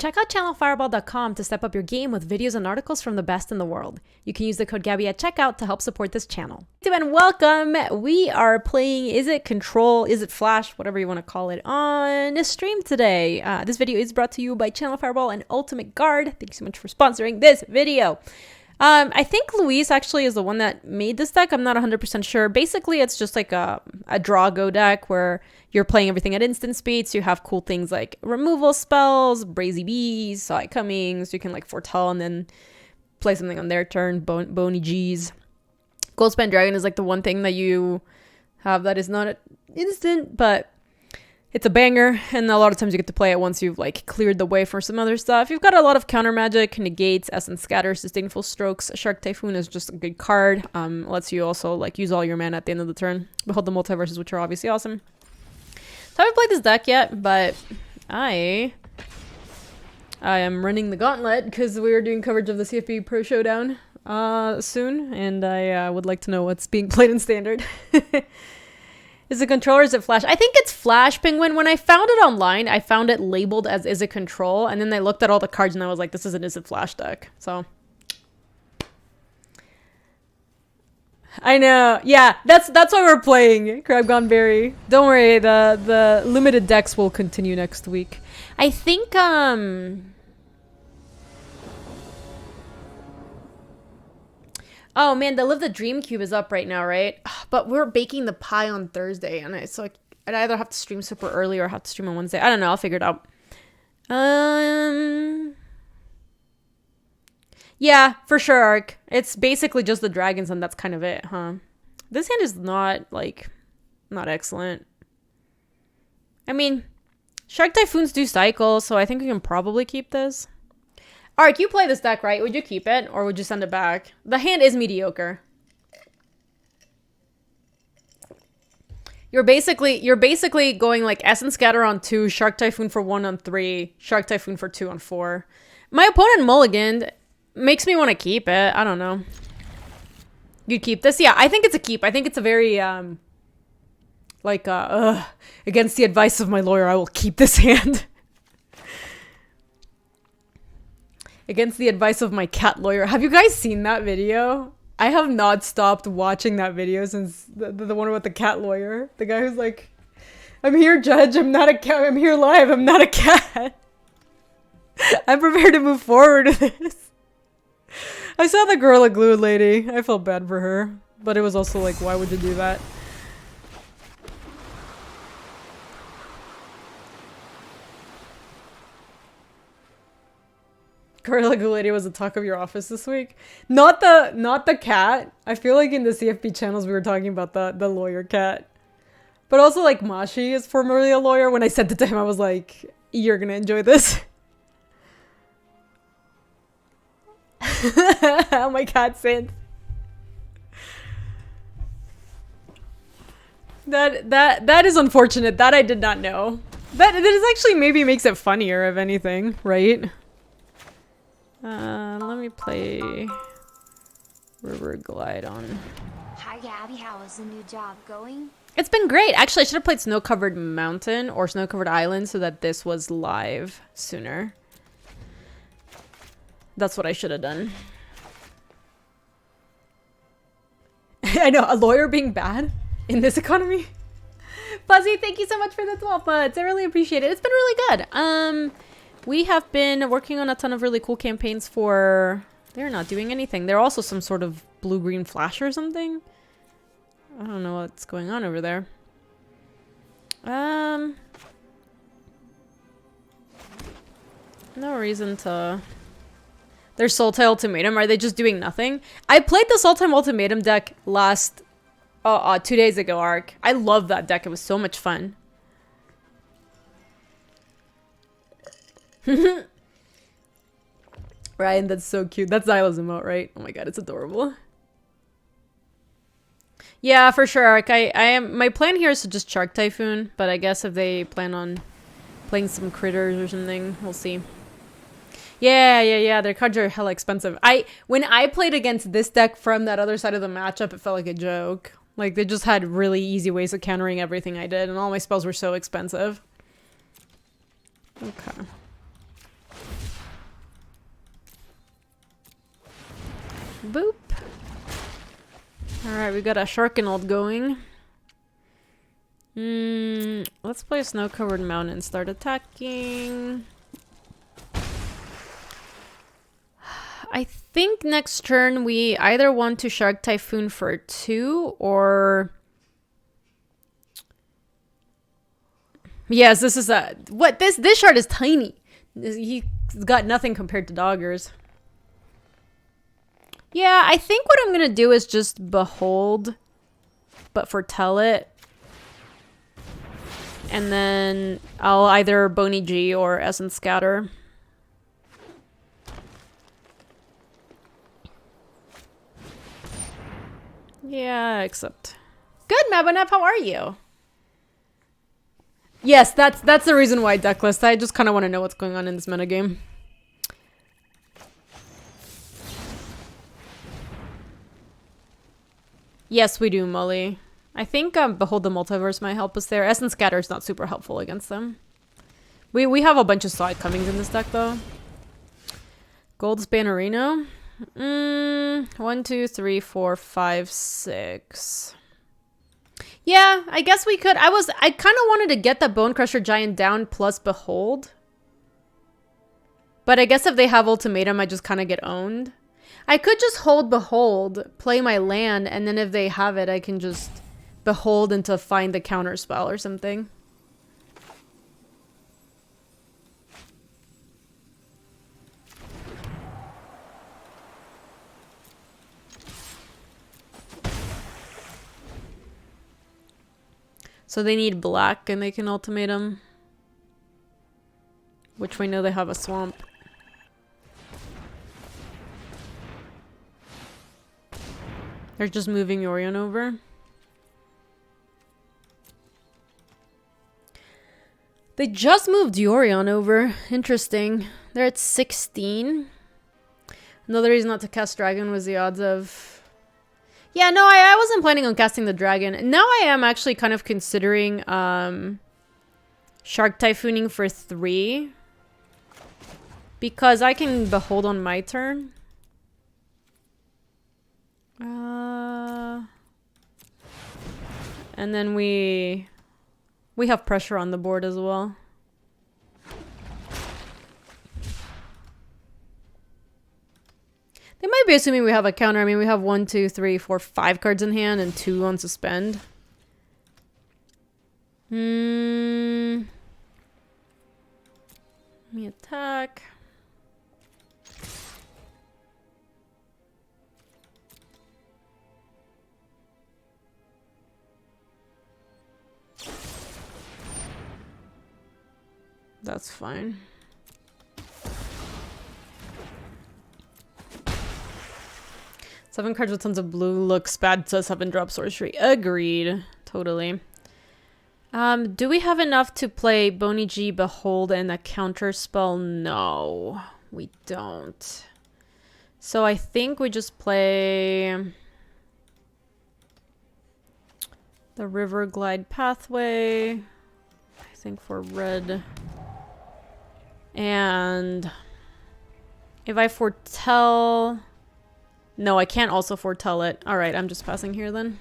Check out channelfireball.com to step up your game with videos and articles from the best in the world. You can use the code Gaby at checkout to help support this channel. And welcome! We are playing Izzet Control, Izzet Flash, whatever you want to call it, on a stream today. This video is brought to you by Channel Fireball and Ultimate Guard. Thank you so much for sponsoring this video. I think Luis actually is the one that made this deck. I'm not 100% sure. Basically, it's just like a draw-go deck where you're playing everything at instant speed. So you have cool things like removal spells, Brazy Bees, Side Comings. You can like foretell and then play something on their turn, Bony G's. Goldspan Dragon is like the one thing that you have that is not instant, but it's a banger, and a lot of times you get to play it once you've like cleared the way for some other stuff. You've got a lot of counter magic, negates, essence scatter, disdainful strokes. Shark Typhoon is just a good card. Lets you also like use all your mana at the end of the turn. Behold the Multiverses, which are obviously awesome. So I haven't played this deck yet, but I am running the gauntlet because we are doing coverage of the CFP Pro Showdown soon, and I would like to know what's being played in Standard. Is it Control or is it Flash? I think it's Flash, Penguin. When I found it online, I found it labeled as Is it Control, and then I looked at all the cards and I was like, this is an Is it Flash deck. So I know. Yeah, that's why we're playing Crab Gone Berry. Don't worry, the limited decks will continue next week. I think oh man, the Live the Dream Cube is up right now, right? But we're baking the pie on Thursday, and I'd either have to stream super early or have to stream on Wednesday. I don't know. I'll figure it out. Yeah, for sure, Ark. It's basically just the dragons, and that's kind of it, huh? This hand is not excellent. I mean, Shark Typhoons do cycle, so I think we can probably keep this. Ark, you play this deck, right? Would you keep it, or would you send it back? The hand is mediocre. You're basically going like Essence Scatter on 2, Shark Typhoon for 1 on 3, Shark Typhoon for 2 on 4. My opponent mulliganed. Makes me want to keep it. I don't know. You'd keep this? Yeah, I think it's a keep. I think it's a very, against the advice of my lawyer, I will keep this hand. Against the advice of my cat lawyer. Have you guys seen that video? I have not stopped watching that video since the one about the cat lawyer. The guy who's like, I'm here, judge. I'm not a cat. I'm here live. I'm not a cat. I'm prepared to move forward with this. I saw the Gorilla Glue lady. I felt bad for her. But it was also like, why would you do that? Gorilla Glue lady was the talk of your office this week. Not the cat. I feel like in the CFP channels we were talking about the lawyer cat. But also like Mashi is formerly a lawyer. When I sent it to him, I was like, you're gonna enjoy this. Oh my god, Synth. That is unfortunate. That I did not know. That is actually maybe makes it funnier, if anything, right? Let me play River Glide on. Hi Gaby, how is the new job going? It's been great. Actually, I should have played Snow Covered Mountain or Snow Covered Island so that this was live sooner. That's what I should have done. I know, a lawyer being bad in this economy. Fuzzy, thank you so much for the 12 months. I really appreciate it. It's been really good. We have been working on a ton of really cool campaigns for... They're not doing anything. They're also some sort of blue-green flash or something. I don't know what's going on over there. No reason to... There's Sultai Ultimatum. Are they just doing nothing? I played the Sultai Ultimatum deck last... 2 days ago, Ark. I love that deck. It was so much fun. Ryan, that's so cute. That's Zyla's emote, right? Oh my god, it's adorable. Yeah, for sure, Ark. I am. My plan here is to just Shark Typhoon, but I guess if they plan on playing some critters or something, we'll see. Yeah. Their cards are hella expensive. When I played against this deck from that other side of the matchup, it felt like a joke. Like, they just had really easy ways of countering everything I did, and all my spells were so expensive. Okay. Boop. Alright, we got a Sharkanold going. Let's play a snow-covered mountain. Start attacking. I think next turn we either want to Shark Typhoon for 2 or... Yes, this is a... What? This shard is tiny. He's got nothing compared to Doggers. Yeah, I think what I'm going to do is just Behold, but foretell it. And then I'll either Bony G or Essence Scatter. Yeah, except... Good, Mabonep, how are you? Yes, that's the reason why decklist. I just kind of want to know what's going on in this metagame. Yes, we do, Molly. I think Behold the Multiverse might help us there. Essence Scatter is not super helpful against them. We have a bunch of side comings in this deck, though. Gold Spannerino. 1, 2, 3, 4, 5, 6. Yeah, I guess we could. I kind of wanted to get the Bone Crusher Giant down plus Behold. But I guess if they have Ultimatum, I just kind of get owned. I could just hold Behold, play my land, and then if they have it, I can just Behold into find the counter spell or something. So they need black and they can Ultimatum. Which we know they have a swamp. They're just moving Yorion over. They just moved Yorion over. Interesting. They're at 16. Another reason not to cast Dragon was the odds of... Yeah, no, I wasn't planning on casting the Dragon. Now I am actually kind of considering Shark Typhooning for 3. Because I can Behold on my turn. And then we have pressure on the board as well. They might be assuming we have a counter. I mean, we have 1, 2, 3, 4, 5 cards in hand and 2 on suspend. Let me attack. That's fine. Seven cards with tons of blue looks bad to 7-drop sorcery. Agreed. Totally. Do we have enough to play Bony G, Behold, and a counter spell? No, we don't. So I think we just play the River Glide Pathway. I think for red. And if I foretell... No, I can't also foretell it. Alright, I'm just passing here then.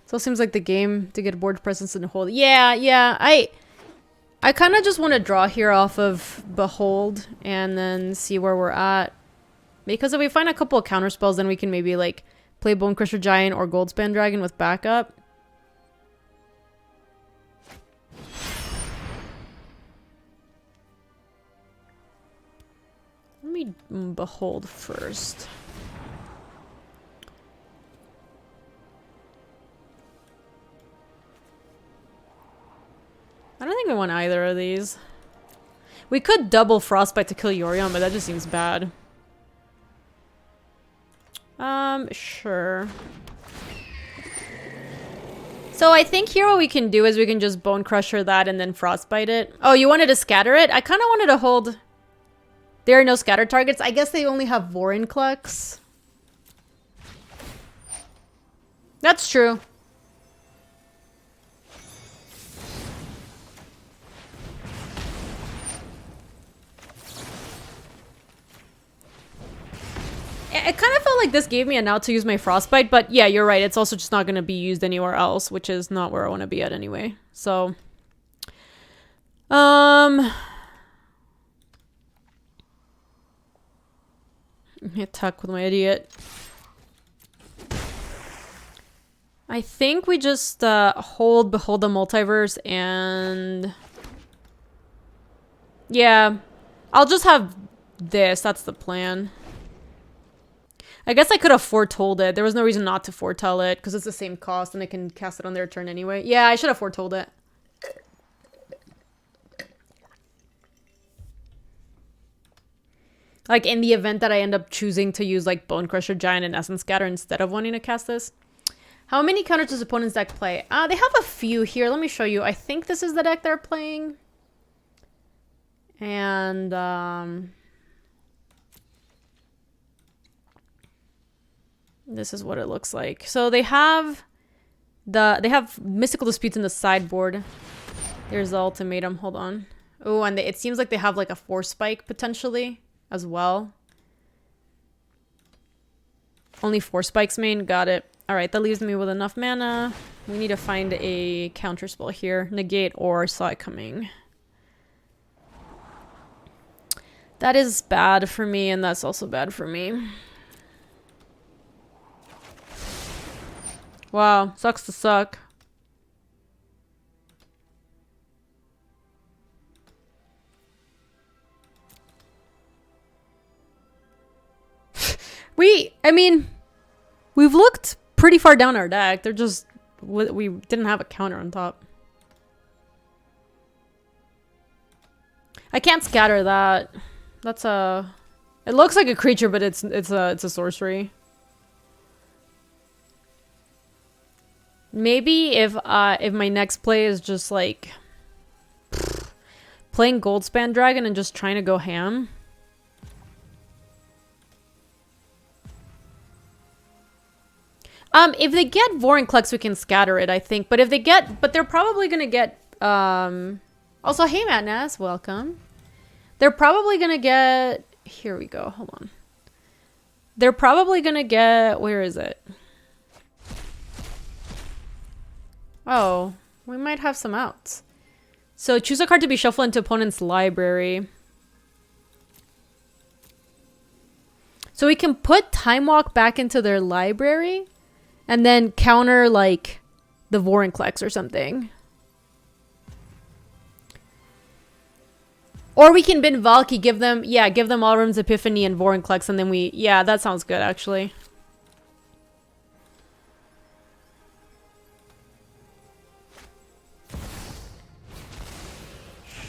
So it seems like the game to get board presence and hold. Yeah. I kind of just want to draw here off of Behold and then see where we're at. Because if we find a couple of counter spells, then we can maybe like play Bone Crusher Giant or Goldspan Dragon with backup. Let me Behold first. I don't think we want either of these. We could double Frostbite to kill Yorion, but that just seems bad. Sure. So I think here what we can do is we can just Bone Crusher that and then Frostbite it. Oh, you wanted to scatter it? I kind of wanted to hold... There are no scatter targets. I guess they only have Vorinclex. That's true. It kind of felt feel like this gave me an out to use my Frostbite, but yeah, you're right. It's also just not going to be used anywhere else, which is not where I want to be at anyway. So, attack with my idiot. I think we just behold the multiverse and yeah, I'll just have this. That's the plan. I guess I could have foretold it. There was no reason not to foretell it because it's the same cost and they can cast it on their turn anyway. Yeah, I should have foretold it. Like in the event that I end up choosing to use like Bone Crusher Giant and Essence Scatter instead of wanting to cast this. How many counters does opponent's deck play? They have a few here. Let me show you. I think this is the deck they're playing. And this is what it looks like. So they have Mystical Disputes in the sideboard. There's the ultimatum. Hold on. Oh, and it seems like they have like a Force Spike potentially as well. Only 4 spikes main. Got it. All right, that leaves me with enough mana. We need to find a counter spell here. Negate or Saw It Coming. That is bad for me, and that's also bad for me. Wow, sucks to suck. I mean, we've looked pretty far down our deck. They're just, we didn't have a counter on top. I can't scatter that. That's a, it looks like a creature, but it's a sorcery. Maybe if my next play is just like playing Goldspan Dragon and just trying to go ham. If they get Vorinclex, we can scatter it, I think. But if they get, but they're probably gonna get, also, hey Matnas, welcome. They're probably gonna get, here we go, hold on. They're probably gonna get, where is it? Oh, we might have some outs. So choose a card to be shuffled into opponent's library. So we can put Time Walk back into their library and then counter like the Vorinclex or something. Or we can bin Valky, give them Alrum's Epiphany and Vorinclex, and then yeah, that sounds good actually.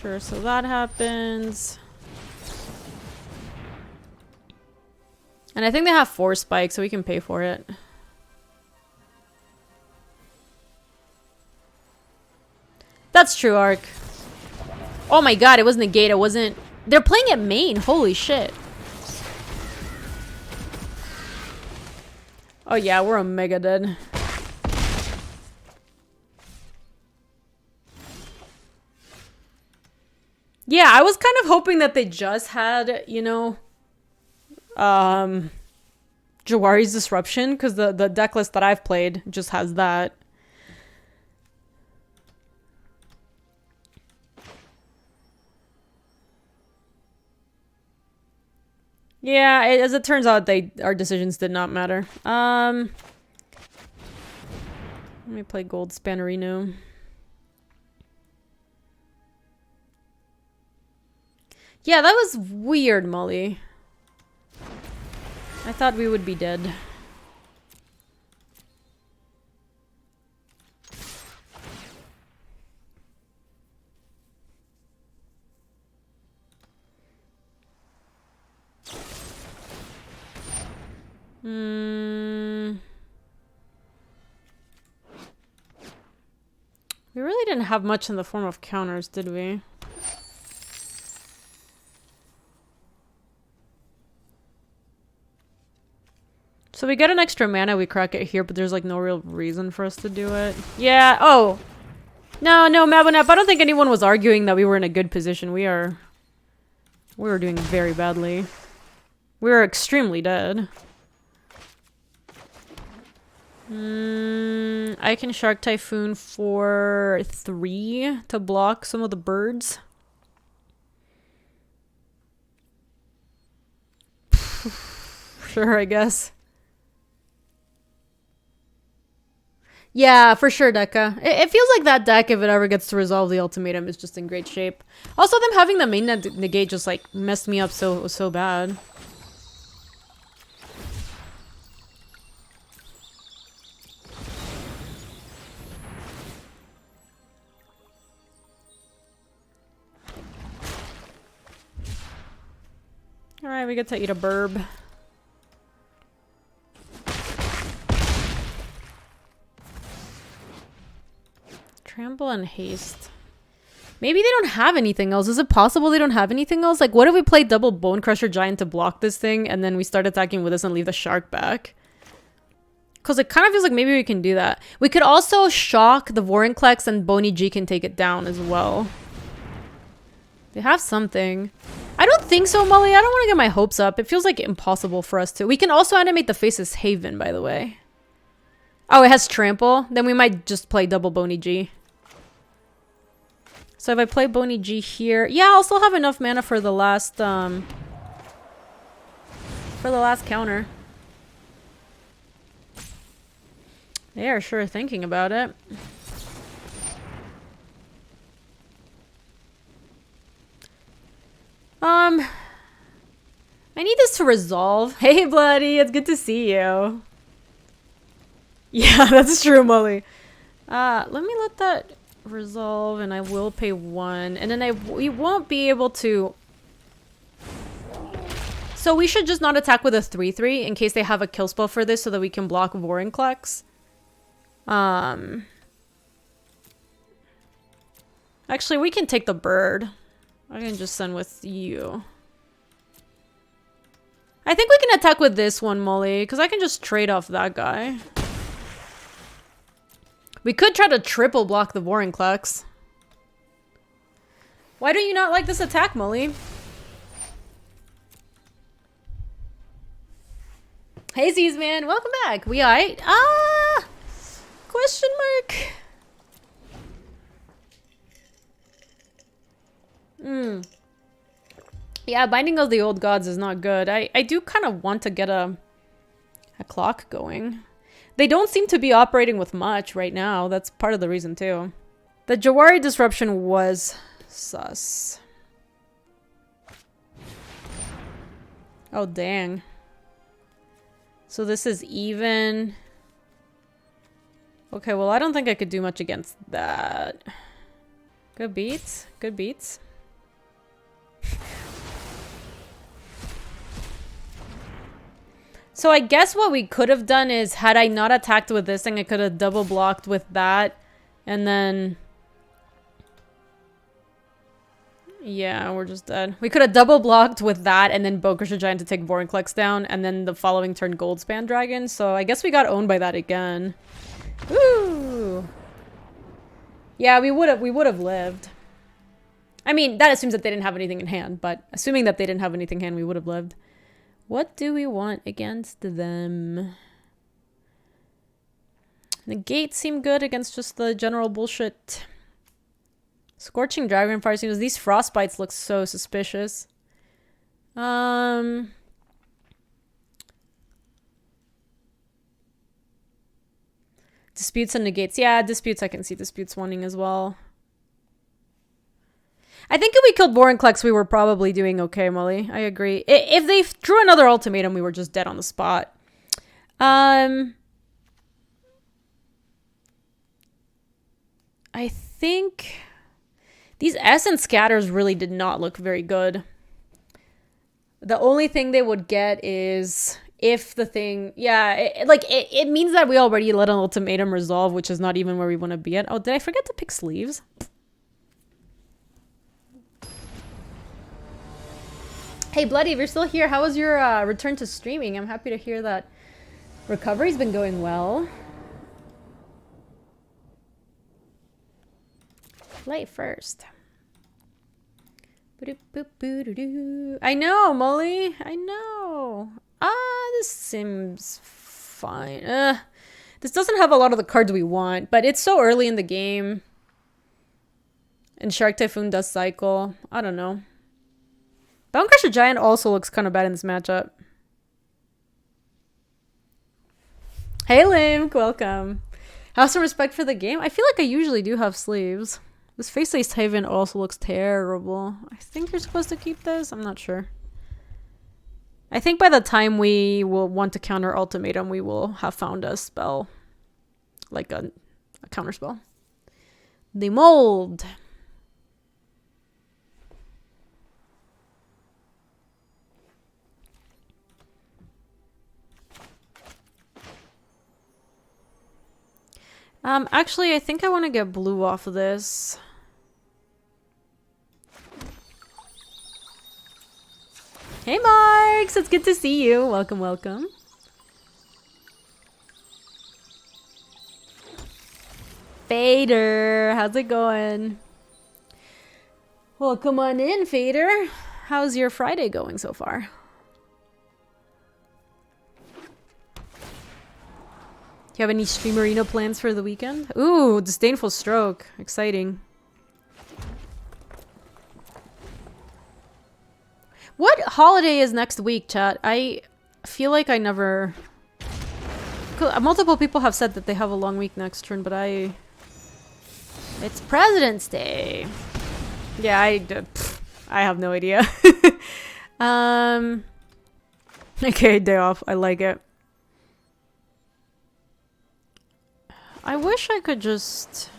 Sure, so that happens. And I think they have 4 spikes, so we can pay for it. That's true, Arc. Oh my god, it was negate. It wasn't... They're playing at main. Holy shit. Oh yeah, we're Omega dead. Yeah, I was kind of hoping that they just had, you know, Jawari's Disruption, because the deck list that I've played just has that. Yeah, as it turns out, our decisions did not matter. Let me play Goldspan Reno. Yeah, that was weird, Molly. I thought we would be dead. We really didn't have much in the form of counters, did we? So we get an extra mana, we crack it here, but there's like no real reason for us to do it. Yeah, oh! No, Mabonap, I don't think anyone was arguing that we were in a good position. We were doing very badly. We were extremely dead. I can Shark Typhoon for 3 to block some of the birds. Sure, I guess. Yeah, for sure, Deca. It feels like that deck, if it ever gets to resolve the ultimatum, is just in great shape. Also, them having the main negate just like messed me up so bad. Alright, we get to eat a burb. Trample and haste. Maybe they don't have anything else. Is it possible they don't have anything else? Like, what if we play double Bone Crusher Giant to block this thing, and then we start attacking with this and leave the shark back? Because it kind of feels like maybe we can do that. We could also shock the Vorinclex, and Boney G can take it down as well. They have something. I don't think so, Molly. I don't want to get my hopes up. It feels like impossible for us to. We can also animate the Face's Haven, by the way. Oh, it has Trample? Then we might just play double Boney G. So if I play Boney G here, yeah, I'll still have enough mana for the last counter. They are sure thinking about it. I need this to resolve. Hey, Bloody, it's good to see you. Yeah, that's true, Molly. Let me let that resolve, and I will pay 1, and then we won't be able to. So we should just not attack with a 3/3 in case they have a kill spell for this, so that we can block Vorinclex. Actually, we can take the bird. I can just send with you. I think we can attack with this one, Molly, because I can just trade off that guy. We could try to triple block the Vorinclex. Why do you not like this attack, Molly? Hey, Z's man, welcome back. We alright? Question mark. Yeah, Binding of the Old Gods is not good. I do kind of want to get a clock going. They don't seem to be operating with much right now. That's part of the reason, too. The Jawari disruption was sus. Oh, dang. So this is even. Okay, well, I don't think I could do much against that. Good beats. Good beats. So I guess what we could have done is, had I not attacked with this thing, I could have double blocked with that. And then. Yeah, we're just dead. We could have double blocked with that and then Bone Crusher Giant to take Vorinclex down. And then the following turn Goldspan Dragon. So I guess we got owned by that again. Woo! Yeah, we would have lived. I mean, that assumes that they didn't have anything in hand. But assuming that they didn't have anything in hand, we would have lived. What do we want against them? The gates seem good against just the general bullshit. Scorching Dragonfire seems. These Frostbites look so suspicious. Disputes and negates. Yeah, disputes. I can see disputes wanting as well. I think if we killed Vorinclex, we were probably doing okay, Molly. I agree. If they drew another ultimatum, we were just dead on the spot. I think these Essence Scatters really did not look very good. The only thing they would get is if the thing... Yeah, it means that we already let an ultimatum resolve, which is not even where we want to be at. Oh, did I forget to pick sleeves? Hey, Bloody, if you're still here, how was your return to streaming? I'm happy to hear that recovery's been going well. Light first. I know, Molly. I know. This seems fine. This doesn't have a lot of the cards we want, but it's so early in the game. And Shark Typhoon does cycle. I don't know. Bonecrusher Giant also looks kind of bad in this matchup. Hey Limk, welcome. Have some respect for the game. I feel like I usually do have sleeves. This Faceless Haven also looks terrible. I think you're supposed to keep this. I'm not sure. I think by the time we will want to counter ultimatum, we will have found a spell. Like a counter spell. The mold. Actually, I think I want to get blue off of this. Hey, Marks! It's good to see you. Welcome, welcome. Fader, how's it going? Well, come on in, Fader. How's your Friday going so far? Do you have any Streamerino plans for the weekend? Ooh, Disdainful Stroke. Exciting. What holiday is next week, chat? I feel like I never... Multiple people have said that they have a long week next turn, but I... It's President's Day. Yeah, I have no idea. Okay, day off. I like it. I wish I could just...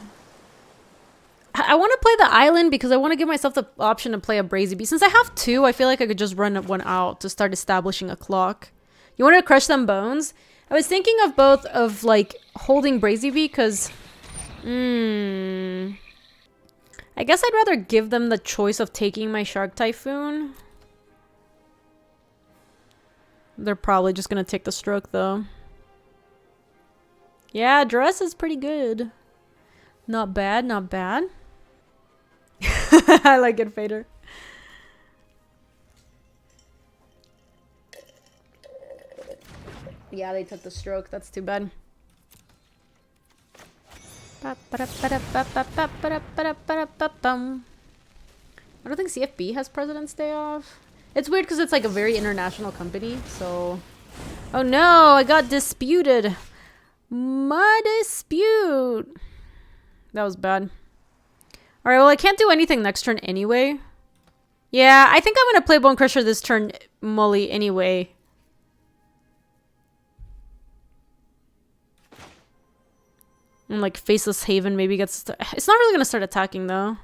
I want to play the island because I want to give myself the option to play a Brazy Bee. Since I have two, I feel like I could just run one out to start establishing a clock. You want to crush them bones? I was thinking of both of like holding Brazy Bee because... I guess I'd rather give them the choice of taking my Shark Typhoon. They're probably just going to take the stroke though. Yeah, dress is pretty good. Not bad, not bad. I like it, Fader. Yeah, they took the stroke. That's too bad. I don't think CFB has President's Day off. It's weird because it's like a very international company, so... Oh no, I got disputed. My dispute. That was bad. Alright, well I can't do anything next turn anyway. Yeah, I think I'm gonna play Bone Crusher this turn, Molly, anyway. And like Faceless Haven maybe gets... It's not really gonna start attacking though.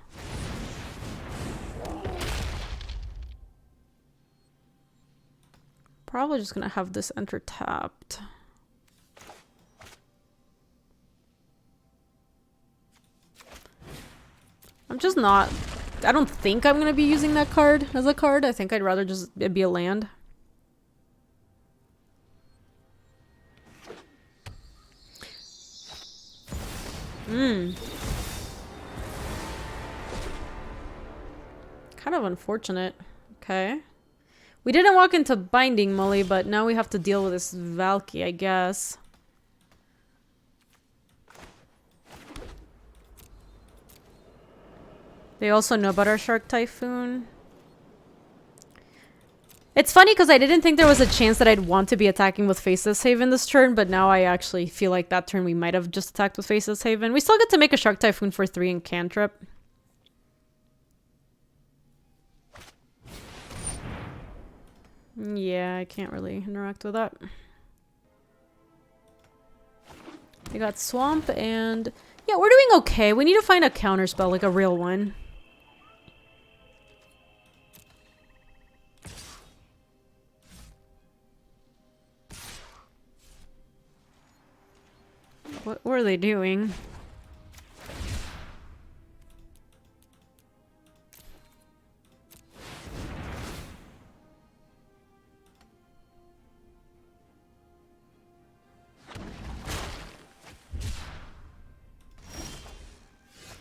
Probably just gonna have this enter tapped. I'm just not... I don't think I'm gonna be using that card as a card. I think I'd rather just it be a land. Kind of unfortunate. Okay. We didn't walk into Binding, Molly, but now we have to deal with this Valky, I guess. They also know about our Shark Typhoon. It's funny because I didn't think there was a chance that I'd want to be attacking with Faceless Haven this turn, but now I actually feel like that turn we might have just attacked with Faceless Haven. We still get to make a Shark Typhoon for 3 and cantrip. Yeah, I can't really interact with that. We got Swamp and... Yeah, we're doing okay. We need to find a counter spell, like a real one. What were they doing?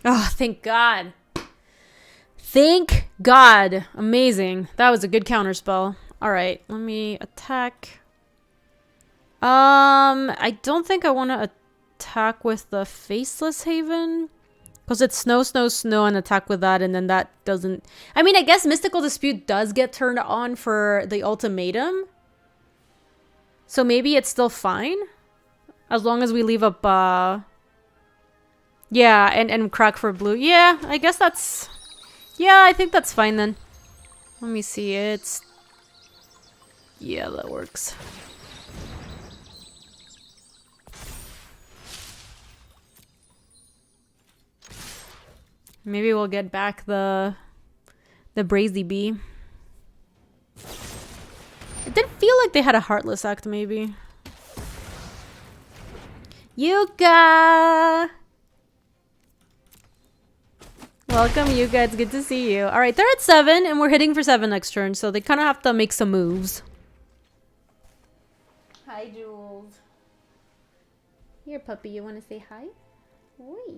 Oh, thank God. Thank God. Amazing. That was a good counter spell. All right, let me attack. I don't think I want to attack with the Faceless Haven? Because it's snow, snow, snow, and attack with that, and then that doesn't... I mean, I guess Mystical Dispute does get turned on for the ultimatum. So maybe it's still fine. As long as we leave up, yeah, and crack for blue. Yeah, I guess that's... Yeah, I think that's fine then. Let me see, it's... Yeah, that works. Maybe we'll get back the Brazy Bee. It did feel like they had a Heartless Act, maybe. Yuka! Welcome, Yuka. It's good to see you. Alright, they're at 7, and we're hitting for 7 next turn, so they kind of have to make some moves. Hi, Jules. Here, puppy. You want to say hi? Oi.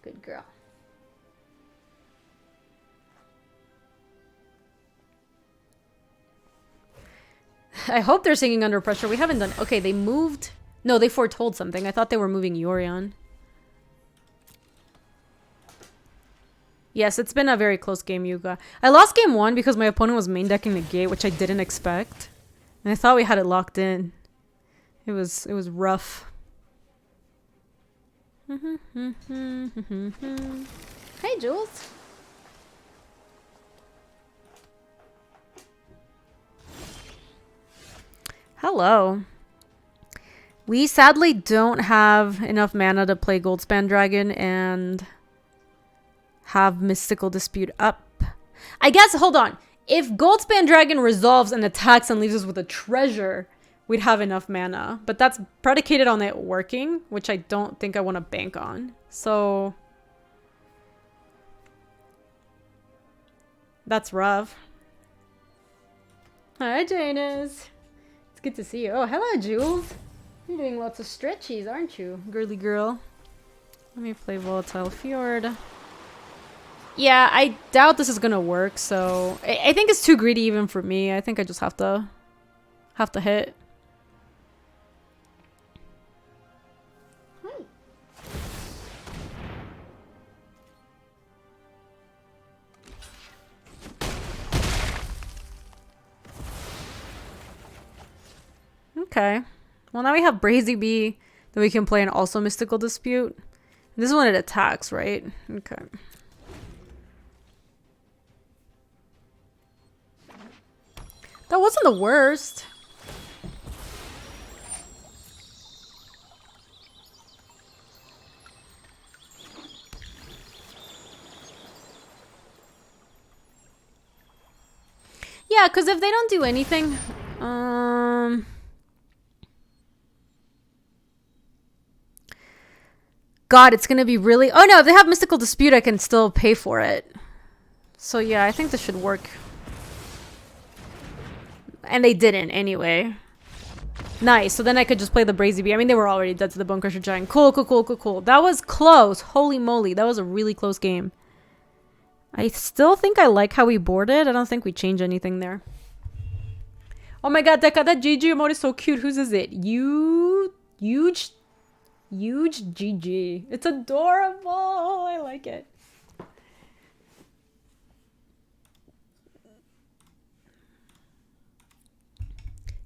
Good girl. I hope they're singing Under Pressure. We haven't done... Okay, they moved... No, they foretold something. I thought they were moving Yorion. Yes, it's been a very close game, Yuga. I lost game 1 because my opponent was main decking the gate, which I didn't expect. And I thought we had it locked in. It was rough. Hey, Jules. Hello. We sadly don't have enough mana to play Goldspan Dragon and have Mystical Dispute up. I guess, hold on. If Goldspan Dragon resolves and attacks and leaves us with a treasure, we'd have enough mana. But that's predicated on it working, which I don't think I want to bank on. So... that's rough. Hi, Janus. It's good to see you. Oh, hello, Jules. You're doing lots of stretchies, aren't you, girly girl? Let me play Volatile Fjord. Yeah, I doubt this is gonna work, so... I think it's too greedy even for me. I think I just have to hit. Okay. Well, now we have Brazy Bee that we can play and also Mystical Dispute. This is when it attacks, right? Okay. That wasn't the worst. Yeah, because if they don't do anything... God, it's gonna be really... Oh no, if they have Mystical Dispute, I can still pay for it. So yeah, I think this should work. And they didn't, anyway. Nice, so then I could just play the Brazy Bee. I mean, they were already dead to the Bone Crusher Giant. Cool, cool, cool, cool, cool. That was close. Holy moly, that was a really close game. I still think I like how we boarded. I don't think we changed anything there. Oh my god, that GG emote is so cute. Whose is it? Huge GG. It's adorable. I like it.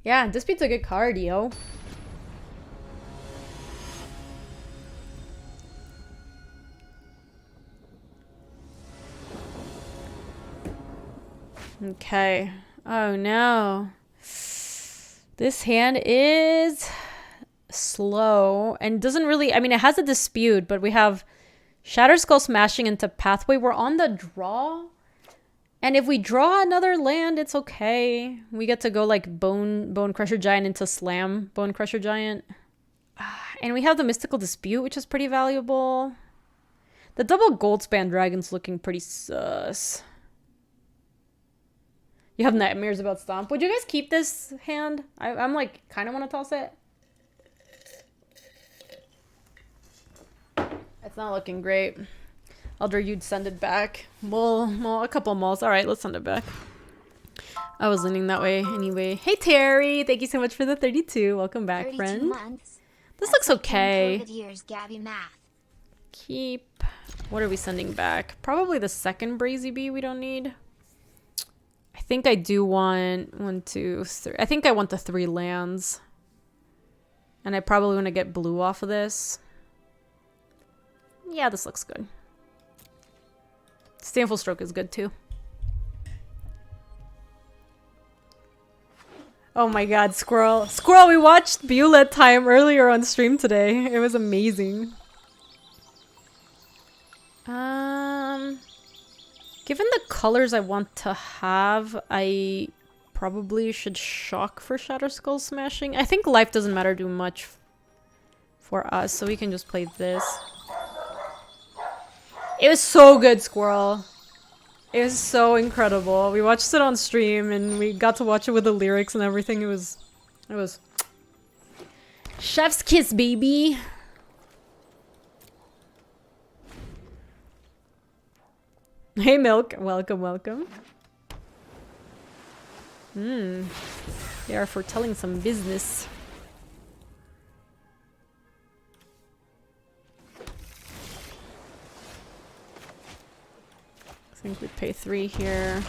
Yeah, Dispute's a good card, yo. Okay. Oh no. This hand is slow and doesn't really... I mean, it has a dispute, but we have Shatter Skull smashing into Pathway. We're on the draw. And if we draw another land, it's okay. We get to go like Bone Crusher Giant into Slam Bone Crusher Giant. And we have the Mystical Dispute, which is pretty valuable. The double Goldspan Dragon's looking pretty sus. You have nightmares about Stomp. Would you guys keep this hand? I'm like, kind of want to toss it. It's not looking great. Elder, you'd send it back. Well, a couple malls. All right, let's send it back. I was leaning that way anyway. Hey, Terry. Thank you so much for the 32. Welcome back, 32 friend. months. This looks That's like 10 okay. COVID years, Gaby math. Keep. What are we sending back? Probably the second Brazy Bee we don't need. I think I do want 1, 2, 3. I think I want the 3 lands. And I probably want to get blue off of this. Yeah, this looks good. Standful Stroke is good too. Oh my god, Squirrel. Squirrel, we watched Beulah Time earlier on stream today. It was amazing. Given the colors I want to have, I probably should shock for Shatter Skull Smashing. I think life doesn't matter too much for us, so we can just play this. It was so good, Squirrel. It was so incredible. We watched it on stream and we got to watch it with the lyrics and everything. It was chef's kiss, baby. Hey, Milk. Welcome, welcome. They are foretelling some business. I think we pay 3 here.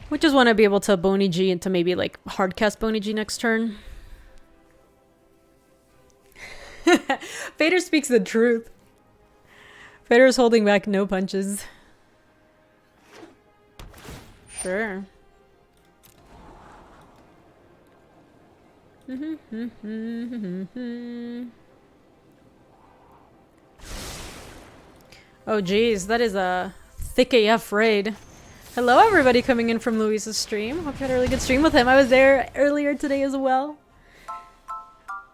We just want to be able to Bony G into maybe like hardcast Bony G next turn. Fader speaks the truth. Fader's holding back no punches. Sure. Oh geez, that is a thick AF raid. Hello everybody coming in from Luis's stream. Hope you had a really good stream with him. I was there earlier today as well.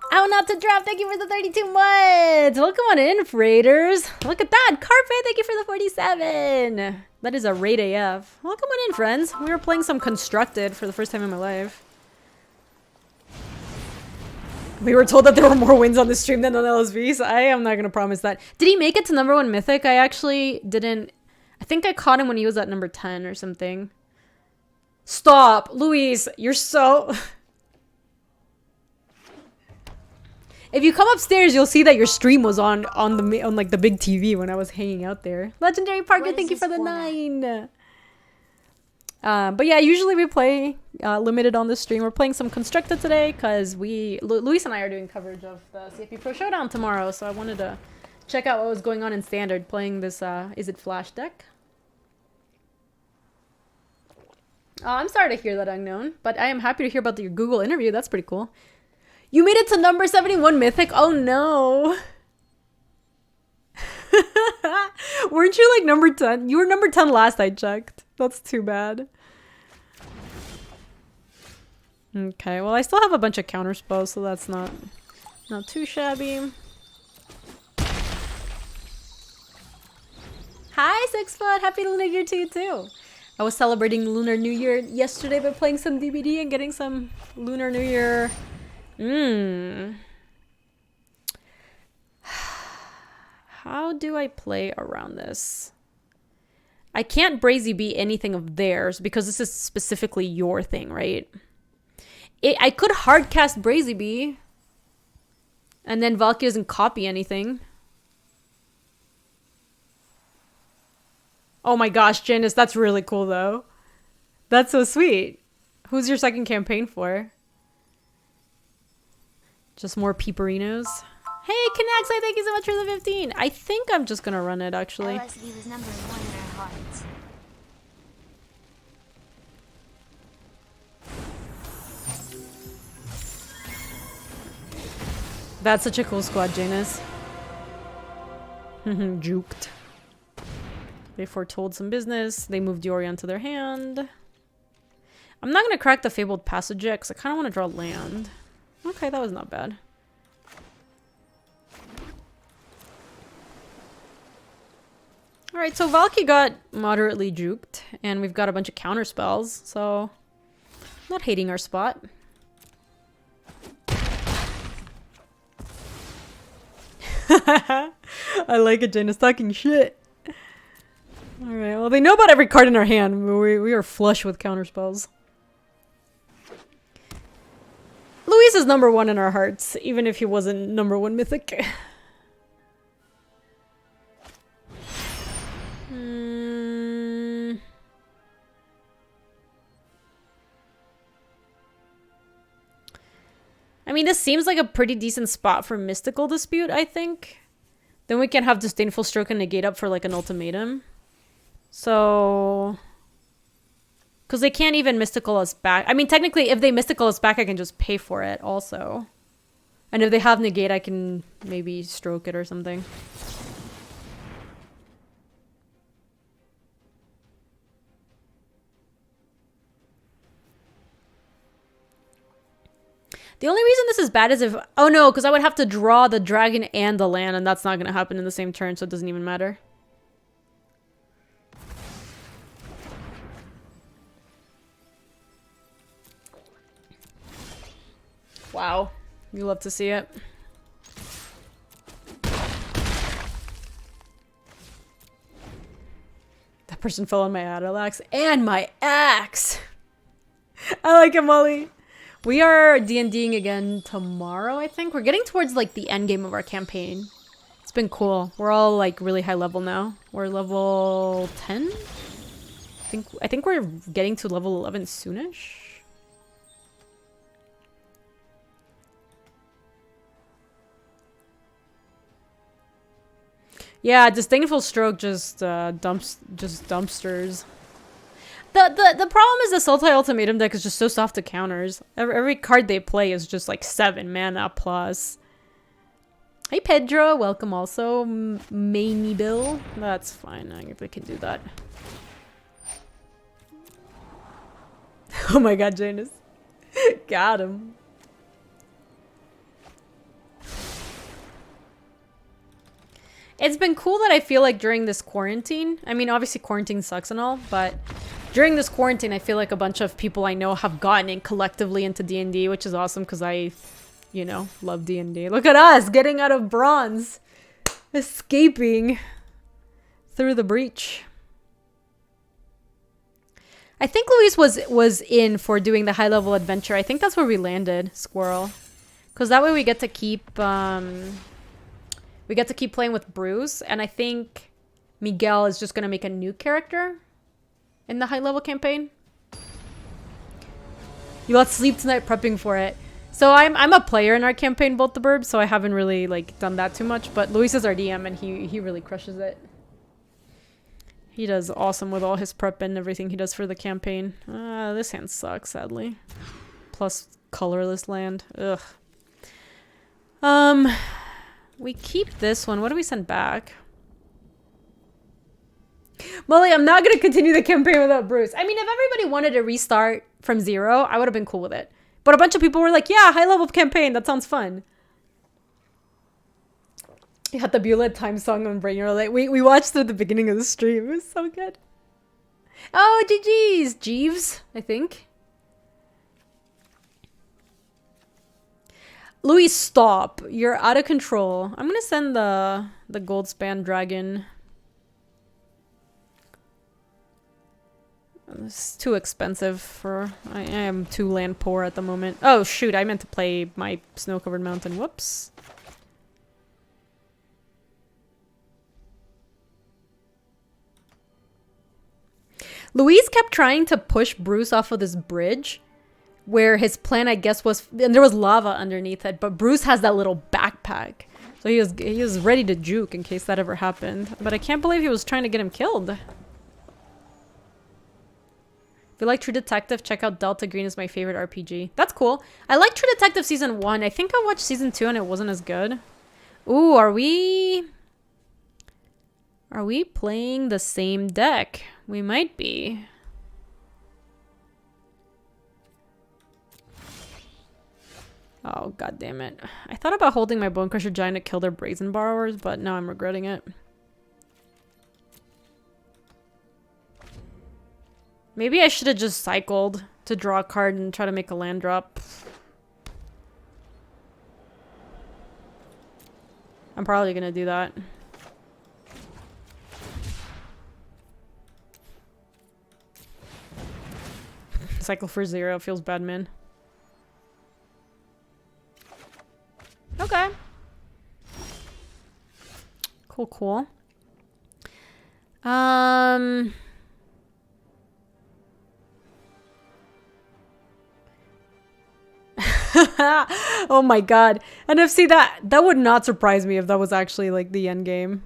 How not to drop, thank you for the 32 months! Welcome on in, Raiders! Look at that! Carpe, thank you for the 47! That is a raid AF. Welcome on in, friends. We were playing some Constructed for the first time in my life. We were told that there were more wins on the stream than on LSV, so I am not gonna promise that. Did he make it to #1 Mythic? I actually didn't... I think I caught him when he was at number 10 or something. Stop! Luis, you're so... If you come upstairs, you'll see that your stream was on like the big TV when I was hanging out there. Legendary Parker, thank you for the format? 9. But yeah, usually we play limited on the stream. We're playing some Constructed today because Luis and I are doing coverage of the CFP Pro Showdown tomorrow. So I wanted to check out what was going on in Standard playing this Izzet Flash deck. I'm sorry to hear that, Unknown, but I am happy to hear about your Google interview. That's pretty cool. You made it to number 71 Mythic? Oh no. Weren't you like number 10? You were number 10 last I checked. That's too bad. Okay, well I still have a bunch of counter spells, so that's not too shabby. Hi 6foot! Happy Lunar Year to you too! I was celebrating Lunar New Year yesterday by playing some DBD and getting some Lunar New Year... How do I play around this? I can't Brazy Bee anything of theirs because this is specifically your thing, right? I could hardcast Brazy Bee and then Valky doesn't copy anything. Oh my gosh, Janice, that's really cool though. That's so sweet. Who's your second campaign for? Just more peeperinos. Hey, Kanaxai, thank you so much for the 15. I think I'm just gonna run it, actually. LSV was #1 in our hearts. That's such a cool squad, Janus. Juked. They foretold some business. They moved Yorion to their hand. I'm not gonna crack the Fabled Passage yet, because I kind of want to draw land. Okay, that was not bad. Alright, so Valky got moderately juked, and we've got a bunch of counter spells, so not hating our spot. I like it, Jane is talking shit. Alright, well they know about every card in our hand. We are flush with counter spells. Luis Luis is number 1 in our hearts, even if he wasn't number 1 mythic. I mean, this seems like a pretty decent spot for Mystical Dispute, I think. Then we can have Disdainful Stroke and Negate up for like an ultimatum. So... because they can't even Mystical us back. I mean, technically, if they Mystical us back, I can just pay for it also. And if they have Negate, I can maybe Stroke it or something. The only reason this is bad is if... oh no, because I would have to draw the dragon and the land, and that's not going to happen in the same turn, so it doesn't even matter. Wow. You love to see it. That person fell on my battle axe and my axe! I like it, Molly. We are D&Ding again tomorrow, I think. We're getting towards like the end game of our campaign. It's been cool. We're all like really high level now. We're level 10? I think we're getting to level 11 soonish. Yeah, Disdainful Stroke just dumpsters. The problem is the Ultimatum deck is just so soft to counters. Every card they play is just like 7 mana plus. Hey Pedro, welcome also. Mamie Bill. That's fine, I can do that. Oh my god, Janus. Got him. It's been cool that I feel like during this quarantine, I mean, obviously quarantine sucks and all, but during this quarantine, I feel like a bunch of people I know have gotten in collectively into D&D, which is awesome because I, you know, love D&D. Look at us getting out of bronze, escaping through the breach. I think Luis was in for doing the high level adventure. I think that's where we landed, Squirrel, because that way we get to keep playing with Bruce, and I think Miguel is just gonna make a new character in the high level campaign. You let sleep tonight prepping for it. So I'm a player in our campaign, Bolt the Burb, so I haven't really like done that too much, but Luis is our DM and he really crushes it. He does awesome with all his prep and everything he does for the campaign. This hand sucks, sadly. Plus colorless land. Ugh. We keep this one. What do we send back? Molly, I'm not going to continue the campaign without Bruce. I mean, if everybody wanted to restart from 0, I would have been cool with it. But a bunch of people were like, yeah, high level campaign. That sounds fun. You had the Beulah time song on brain. You're like, we watched through the beginning of the stream. It was so good. Oh, GG's. Jeeves, I think. Louis, stop. You're out of control. I'm going to send the gold span dragon. It's too expensive for... I am too land poor at the moment. Oh, shoot. I meant to play my snow-covered mountain. Whoops. Louise kept trying to push Bruce off of this bridge where his plan, I guess, was... and there was lava underneath it, but Bruce has that little backpack. So he was ready to juke in case that ever happened. But I can't believe he was trying to get him killed. If you like True Detective, check out Delta Green is my favorite RPG. That's cool. I like True Detective Season 1. I think I watched Season 2 and it wasn't as good. Ooh, are we playing the same deck? We might be. Oh, god damn it. I thought about holding my Bone Crusher Giant to kill their Brazen Borrowers, but now I'm regretting it. Maybe I should have just cycled to draw a card and try to make a land drop. I'm probably gonna do that. Cycle for 0 feels bad, man. Cool, cool. Oh my god. NFC, that would not surprise me if that was actually like the end game.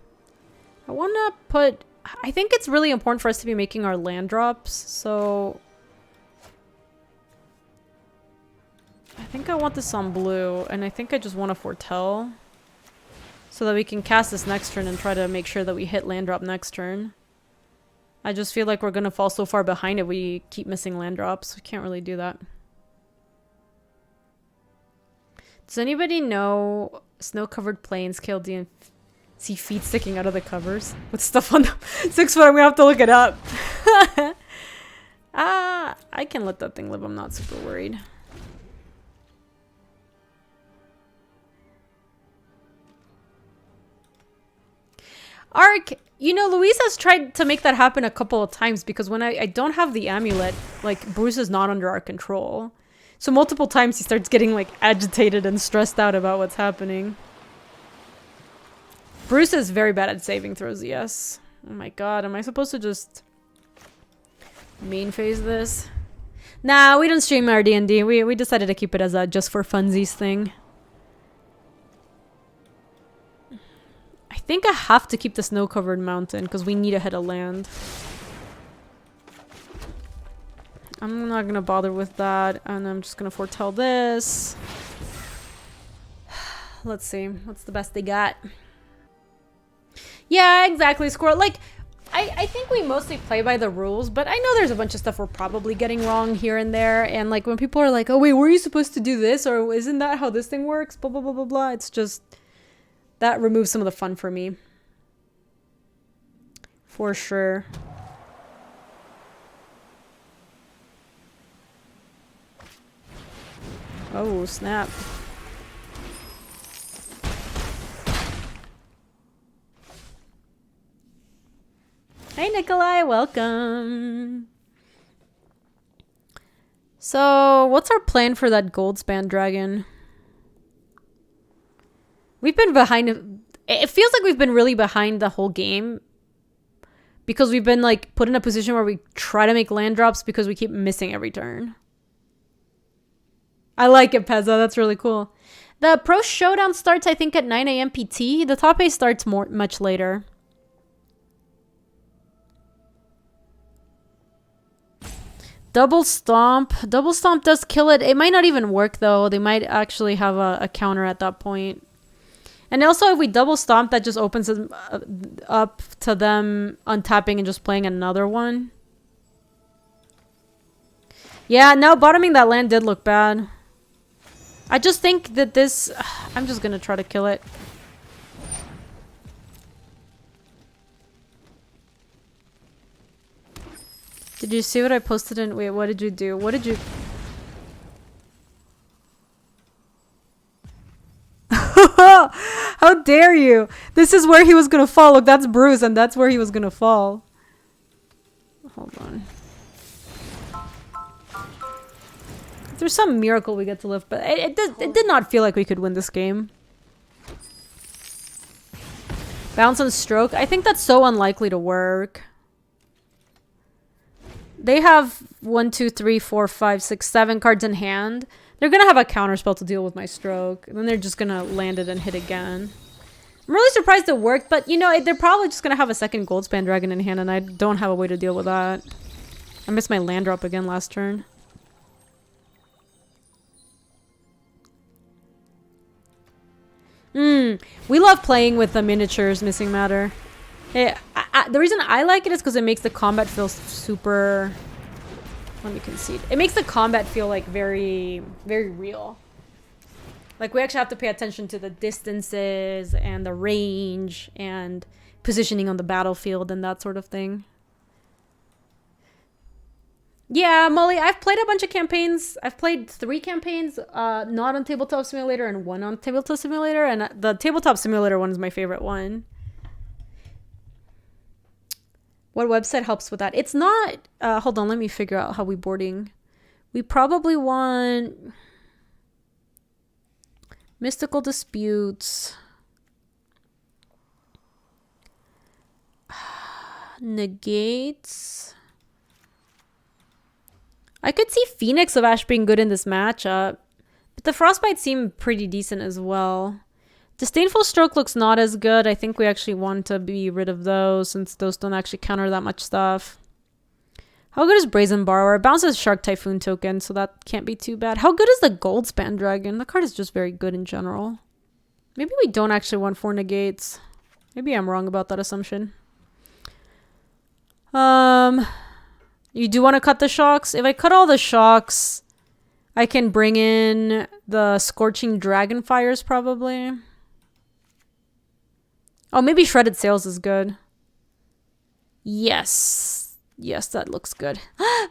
I want to put... I think it's really important for us to be making our land drops, so... I think I want this on blue, and I think I just want to foretell. So that we can cast this next turn and try to make sure that we hit land drop next turn. I just feel like we're going to fall so far behind if we keep missing land drops. We can't really do that. Does anybody know snow-covered plains, KLD, and see feet sticking out of the covers with stuff on them? 6 foot, I'm gonna have to look it up. I can let that thing live. I'm not super worried. Ark, you know, Luis has tried to make that happen a couple of times because when I don't have the amulet, like, Bruce is not under our control. So multiple times he starts getting, like, agitated and stressed out about what's happening. Bruce is very bad at saving throws, yes. Oh my god, am I supposed to just main phase this? Nah, we don't stream our D&D. We decided to keep it as a just for funsies thing. I think I have to keep the snow-covered mountain because we need a head of land. I'm not gonna bother with that, and I'm just gonna foretell this. Let's see, what's the best they got? Yeah, exactly, Squirrel. Like, I think we mostly play by the rules, but I know there's a bunch of stuff we're probably getting wrong here and there, and like when people are like, oh wait, were you supposed to do this, or isn't that how this thing works, blah blah blah blah blah, it's just, that removes some of the fun for me. For sure. Oh, snap. Hey, Nikolai, welcome. So, what's our plan for that gold span dragon? We've been behind. It feels like we've been really behind the whole game because we've been like put in a position where we try to make land drops because we keep missing every turn. I like it, Pezza. That's really cool. The Pro Showdown starts, I think, at 9 a.m. PT. The top 8 starts much later. Double Stomp. Double Stomp does kill it. It might not even work, though. They might actually have a counter at that point. And also, if we Double Stomp, that just opens it up to them untapping and just playing another one. Yeah, no, bottoming that land did look bad. I just think that this... I'm just gonna try to kill it. Did you see what I posted in... Wait, what did you do? What did you... How dare you? This is where he was gonna fall. Look, that's Bruce, and that's where he was gonna fall. Hold on. There's some miracle we get to live, but it did not feel like we could win this game. Bounce and stroke. I think that's so unlikely to work. They have 1, 2, 3, 4, 5, 6, 7 cards in hand. They're gonna have a counter spell to deal with my stroke. And then they're just gonna land it and hit again. I'm really surprised it worked, but you know, they're probably just gonna have a second Goldspan Dragon in hand, and I don't have a way to deal with that. I missed my land drop again last turn. We love playing with the miniatures, Missing Matter. The reason I like it is because it makes the combat feel super... Let me concede. It makes the combat feel like very, very real. Like we actually have to pay attention to the distances and the range and positioning on the battlefield and that sort of thing. Yeah, Molly, I've played a bunch of campaigns. I've played 3 campaigns, not on Tabletop Simulator and 1 on Tabletop Simulator. And the Tabletop Simulator one is my favorite one. What website helps with that? It's not... hold on, let me figure out how we boarding. We probably want... Mystical Disputes. Negates. I could see Phoenix of Ash being good in this matchup. But the Frostbite seemed pretty decent as well. Disdainful Stroke looks not as good. I think we actually want to be rid of those since those don't actually counter that much stuff. How good is Brazen Borrower? It bounces Shark Typhoon token, so that can't be too bad. How good is the Goldspan Dragon? The card is just very good in general. Maybe we don't actually want 4 negates. Maybe I'm wrong about that assumption. You do want to cut the shocks? If I cut all the shocks, I can bring in the Scorching Dragonfires probably. Oh, maybe Shredded Sails is good. Yes. Yes, that looks good.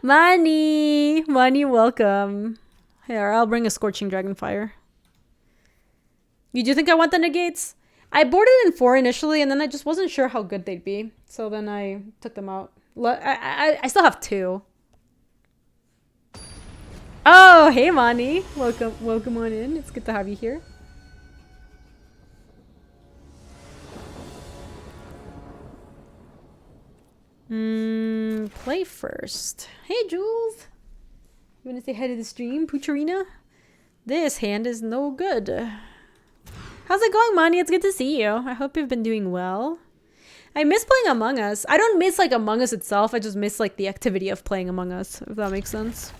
Money! Money, welcome. Here, I'll bring a Scorching Dragonfire. You do think I want the negates? I boarded in 4 initially, and then I just wasn't sure how good they'd be. So then I took them out. I still have 2. Oh, hey, Mani. Welcome on in. It's good to have you here. Play first. Hey, Jules. You want to say hi to the stream, Poocherina? This hand is no good. How's it going, Mani? It's good to see you. I hope you've been doing well. I miss playing Among Us. I don't miss, like, Among Us itself. I just miss, like, the activity of playing Among Us, if that makes sense.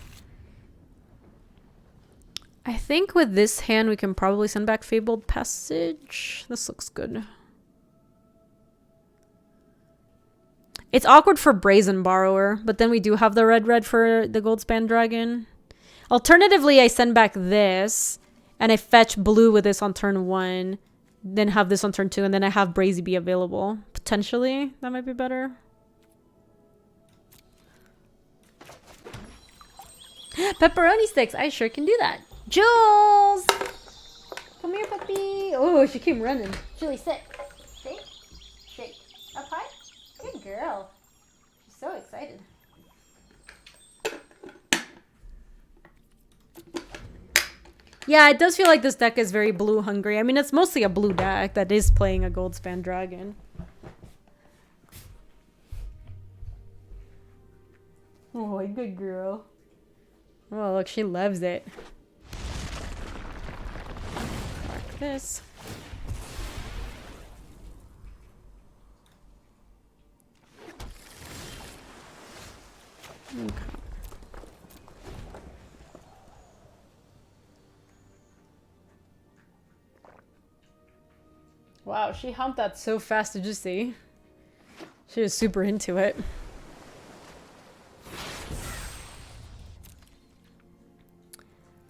I think with this hand, we can probably send back Fabled Passage. This looks good. It's awkward for Brazen Borrower, but then we do have the red for the Goldspan Dragon. Alternatively, I send back this, and I fetch blue with this on turn 1, then have this on turn 2, and then I have Brazy be available. Potentially, that might be better. Pepperoni sticks, I sure can do that. Jules! Come here, puppy. Oh, she came running. Julie, sit. Shake. Shake. Up high. Good girl. She's so excited. Yeah, it does feel like this deck is very blue hungry. I mean, it's mostly a blue deck that is playing a Goldspan Dragon. Oh, good girl. Oh, look, she loves it. Mark this. Okay. Wow, she humped that so fast, did you see? She was super into it.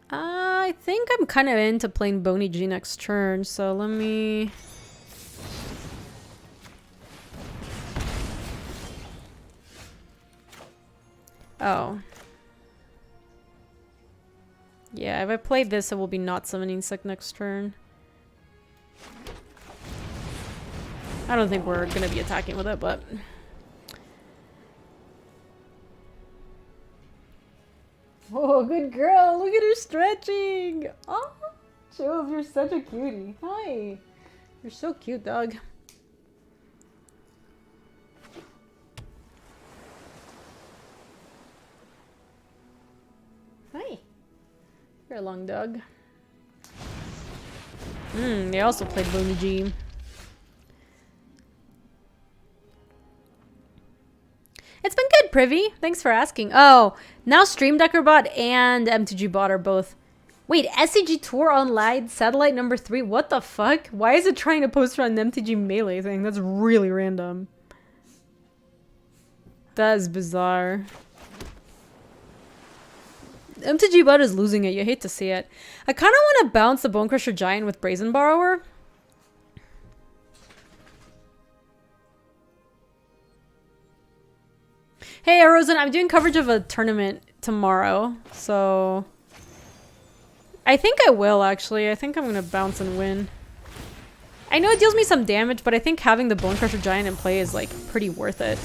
I think I'm kind of into playing Boney G next turn, so let me... Oh. Yeah, if I play this, it will be not summoning sick next turn. I don't think we're going to be attacking with it, but... Oh, good girl. Look at her stretching. Oh, Jules, you're such a cutie. Hi. You're so cute, dog. Hi. You're a long dog. They also played Boney G. It's been good, Privy. Thanks for asking. Oh, now Stream Decker Bot and MTG Bot are both... Wait, SCG Tour Online Satellite number 3? What the fuck? Why is it trying to post on an MTG Melee thing? That's really random. That is bizarre. MTG Bot is losing it. You hate to see it. I kind of want to bounce the Bonecrusher Giant with Brazen Borrower. Hey, Rosen, I'm doing coverage of a tournament tomorrow, so... I think I will, actually. I think I'm going to bounce and win. I know it deals me some damage, but I think having the Bonecrusher Giant in play is, like, pretty worth it.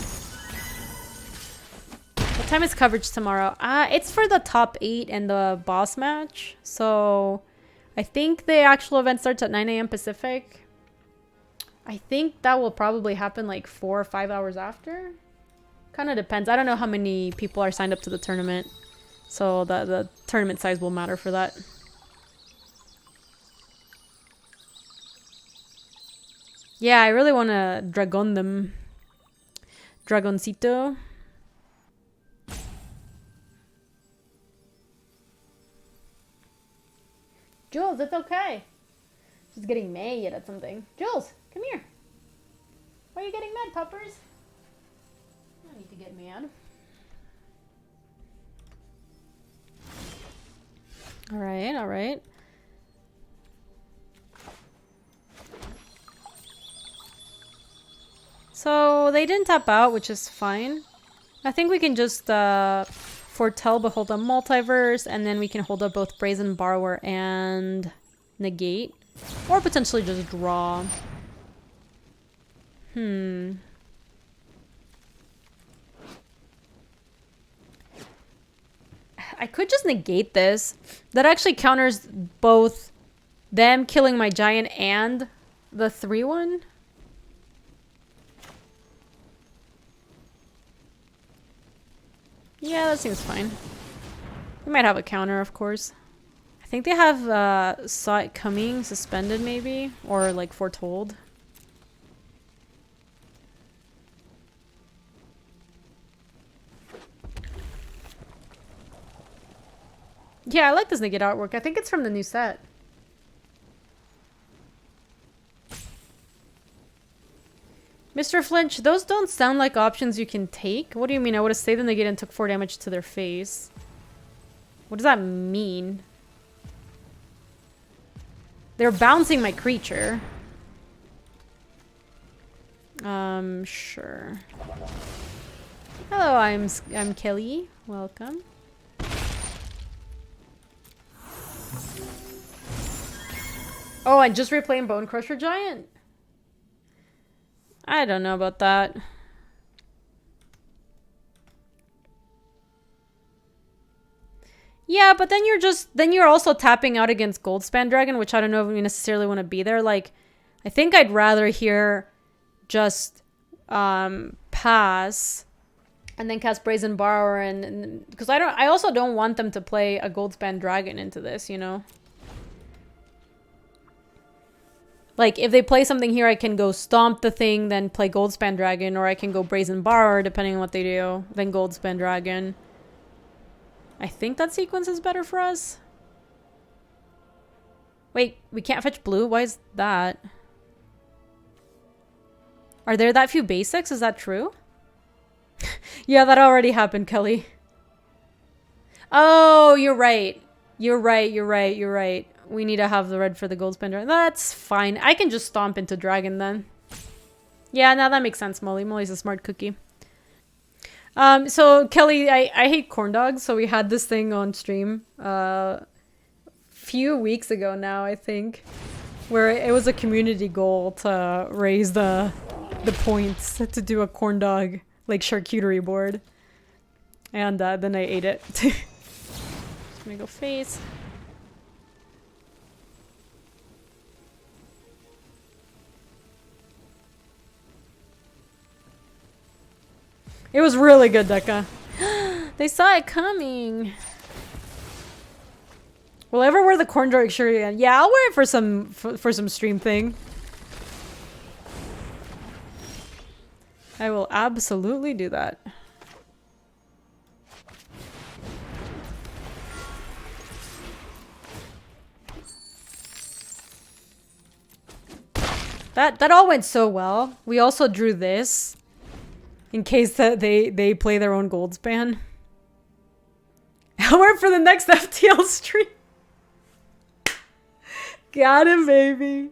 What time is coverage tomorrow? It's for the top 8 and the boss match, so... I think the actual event starts at 9 AM Pacific. I think that will probably happen, like, 4 or 5 hours after. Kind of depends. I don't know how many people are signed up to the tournament. So the tournament size will matter for that. Yeah, I really want to dragon them. Dragoncito. Jules, it's okay. She's getting mad at something. Jules, come here. Why are you getting mad, puppers? I don't need to get mad. Alright, alright. So they didn't tap out, which is fine. I think we can just foretell but hold up multiverse, and then we can hold up both Brazen Borrower and negate. Or potentially just draw. I could just negate this. That actually counters both them killing my giant and the 3-1. Yeah, that seems fine. We might have a counter, of course. I think they have saw it coming, suspended maybe, or like foretold. Yeah, I like this negate artwork. I think it's from the new set. Mr. Flinch, those don't sound like options you can take. What do you mean? I would have saved the negate and took 4 damage to their face. What does that mean? They're bouncing my creature. Sure. Hello, I'm Kelly. Welcome. Oh, and just replaying Bone Crusher Giant? I don't know about that. Yeah, but then you're also tapping out against Goldspan Dragon, which I don't know if we necessarily want to be there. Like, I think I'd rather here just pass and then cast Brazen Borrower, and because I also don't want them to play a Goldspan Dragon into this, you know. Like, if they play something here, I can go stomp the thing, then play Goldspan Dragon, or I can go Brazen Borrower, depending on what they do, then Goldspan Dragon. I think that sequence is better for us. Wait, we can't fetch blue? Why is that? Are there that few basics? Is that true? Yeah, that already happened, Kelly. Oh, you're right. You're right. We need to have the red for the Goldspan Dragon. That's fine. I can just stomp into Dragon then. Yeah, now that makes sense, Molly. Molly's a smart cookie. So Kelly, I hate corn dogs. So we had this thing on stream few weeks ago now, I think, where it was a community goal to raise the points to do a corn dog like charcuterie board, and then I ate it. Just gonna go face. It was really good, Deca. They saw it coming. Will I ever wear the corn dog shirt again? Yeah, I'll wear it for some stream thing. I will absolutely do that. That all went so well. We also drew this. In case that they play their own Goldspan. I'll wear it for the next FTL stream. Got him, baby.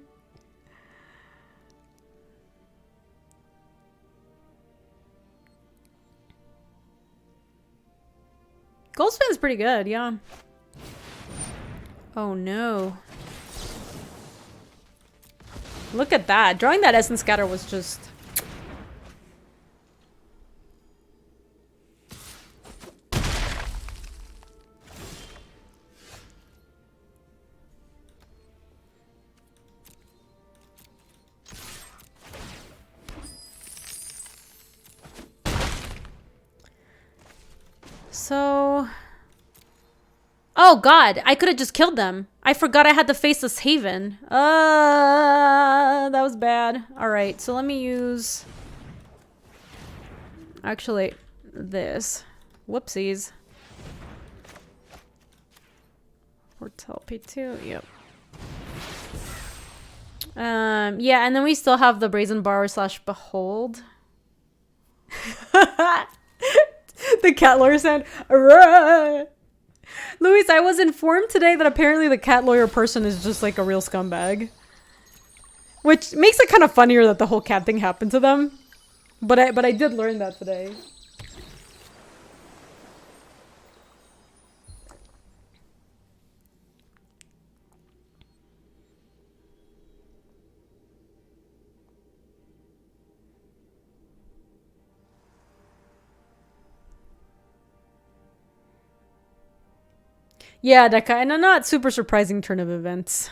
Goldspan's pretty good, yeah. Oh no. Look at that. Drawing that Essence Scatter was just... So... Oh god, I could have just killed them. I forgot I had the Faceless Haven. That was bad. Alright, so let me use... Actually, this. Whoopsies. Portal P2, yep. Yeah, and then we still have the Brazen Borrower / Behold. The cat lawyer sound. Luis, I was informed today that apparently the cat lawyer person is just like a real scumbag. Which makes it kind of funnier that the whole cat thing happened to them. But I did learn that today. Yeah, Deka, and a not super surprising turn of events.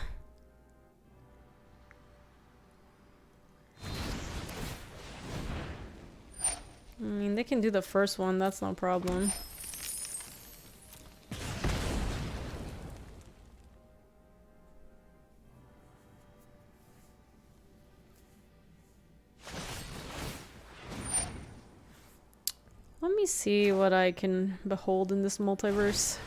I mean, they can do the first one, that's no problem. Let me see what I can behold in this multiverse.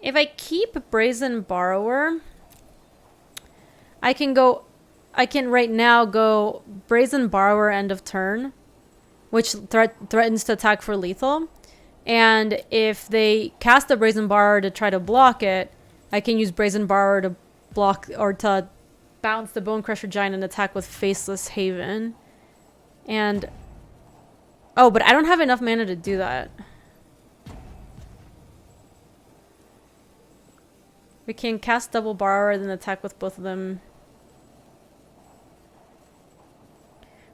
If I keep Brazen Borrower, I can right now go Brazen Borrower end of turn, which threatens to attack for lethal. And if they cast the Brazen Borrower to try to block it, I can use Brazen Borrower to block or to bounce the Bone Crusher Giant and attack with Faceless Haven. And oh, but I don't have enough mana to do that. We can cast Double Borrower, then attack with both of them.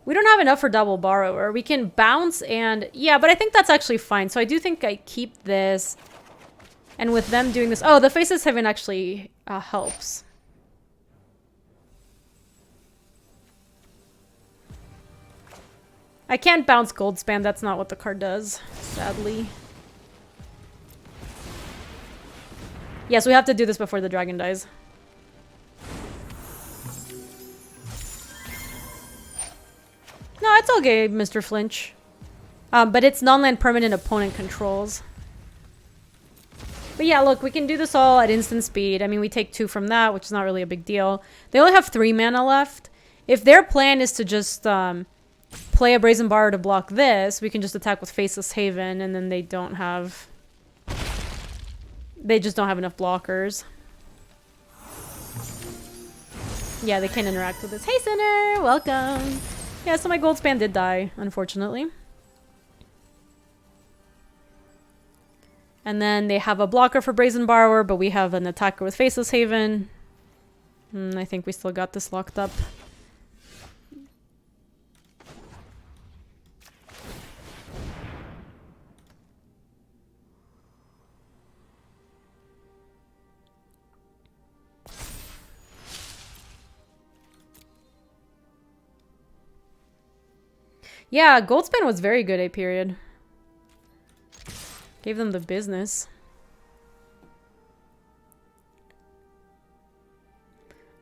We don't have enough for Double Borrower. We can bounce and... Yeah, but I think that's actually fine. So I do think I keep this. And with them doing this... Oh, the Faceless Haven actually helps. I can't bounce Goldspan. That's not what the card does, sadly. Yes, we have to do this before the dragon dies. No, it's okay, Mr. Flinch. But it's non-land permanent opponent controls. But yeah, look, we can do this all at instant speed. I mean, we take 2 from that, which is not really a big deal. They only have 3 mana left. If their plan is to just play a Brazen Borrower to block this, we can just attack with Faceless Haven, and then they don't have... They just don't have enough blockers. Yeah, they can't interact with this. Hey, Sinner! Welcome! Yeah, so my Goldspan did die, unfortunately. And then they have a blocker for Brazen Borrower, but we have an attacker with Faceless Haven. I think we still got this locked up. Yeah, Goldspan was very good A period. Gave them the business.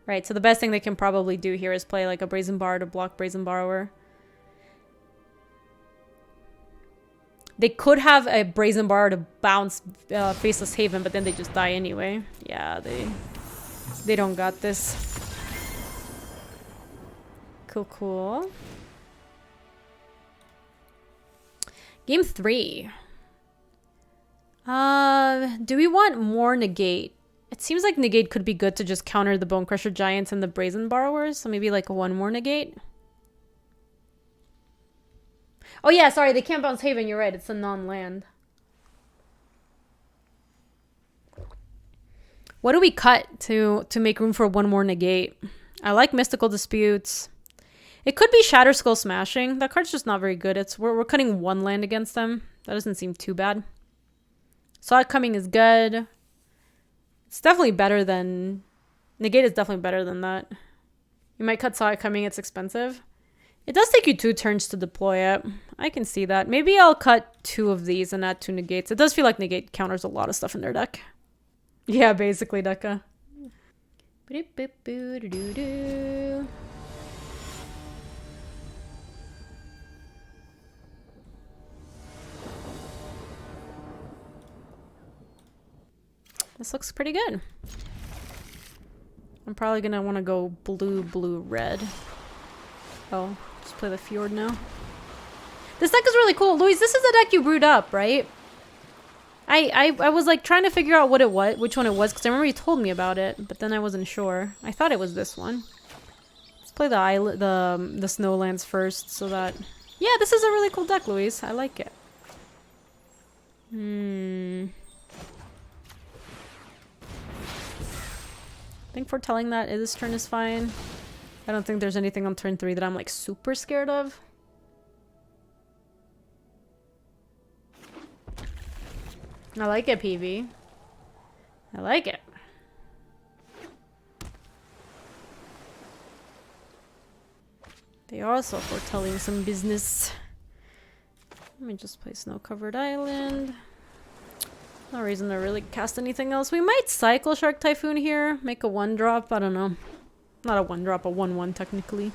Right, so the best thing they can probably do here is play like a Brazen Borrower to block Brazen Borrower. They could have a Brazen Borrower to bounce Faceless Haven, but then they just die anyway. Yeah, they don't got this. Cool, cool. Game 3. Do we want more negate? It seems like negate could be good to just counter the Bone Crusher Giants and the Brazen Borrowers. So maybe like one more negate. Oh yeah, sorry, they can't bounce Haven. You're right. It's a non-land. What do we cut to make room for one more negate? I like Mystical Disputes. It could be Shatter Skull Smashing. That card's just not very good. We're cutting 1 land against them. That doesn't seem too bad. Saw It Coming is good. It's definitely better than... Negate is definitely better than that. You might cut Saw It Coming. It's expensive. It does take you 2 turns to deploy it. I can see that. Maybe I'll cut 2 of these and add 2 negates. It does feel like negate counters a lot of stuff in their deck. Yeah, basically, Deca. This looks pretty good. I'm probably gonna want to go blue, blue, red. Oh, just play the Fjord now. This deck is really cool. Luis, this is the deck you brewed up, right? I was like trying to figure out what it was, which one it was, because I remember you told me about it, but then I wasn't sure. I thought it was this one. Let's play the island, the snowlands first, so that... Yeah, this is a really cool deck, Luis. I like it. I think foretelling that this turn is fine. I don't think there's anything on turn 3 that I'm like super scared of. I like it, PV. I like it. They are also foretelling some business. Let me just play Snow-Covered Island. No reason to really cast anything else. We might cycle Shark Typhoon here. Make a 1-drop. I don't know. Not a 1-drop, a 1/1 technically.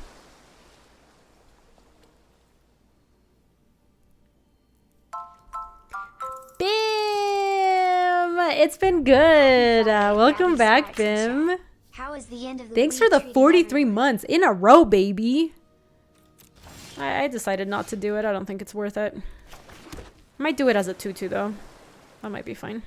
Bim! It's been good. Welcome back, Bim. How is the end of the Thanks for the 43 months in a row, baby. I decided not to do it. I don't think it's worth it. I might do it as a 2/2 though. That might be fine.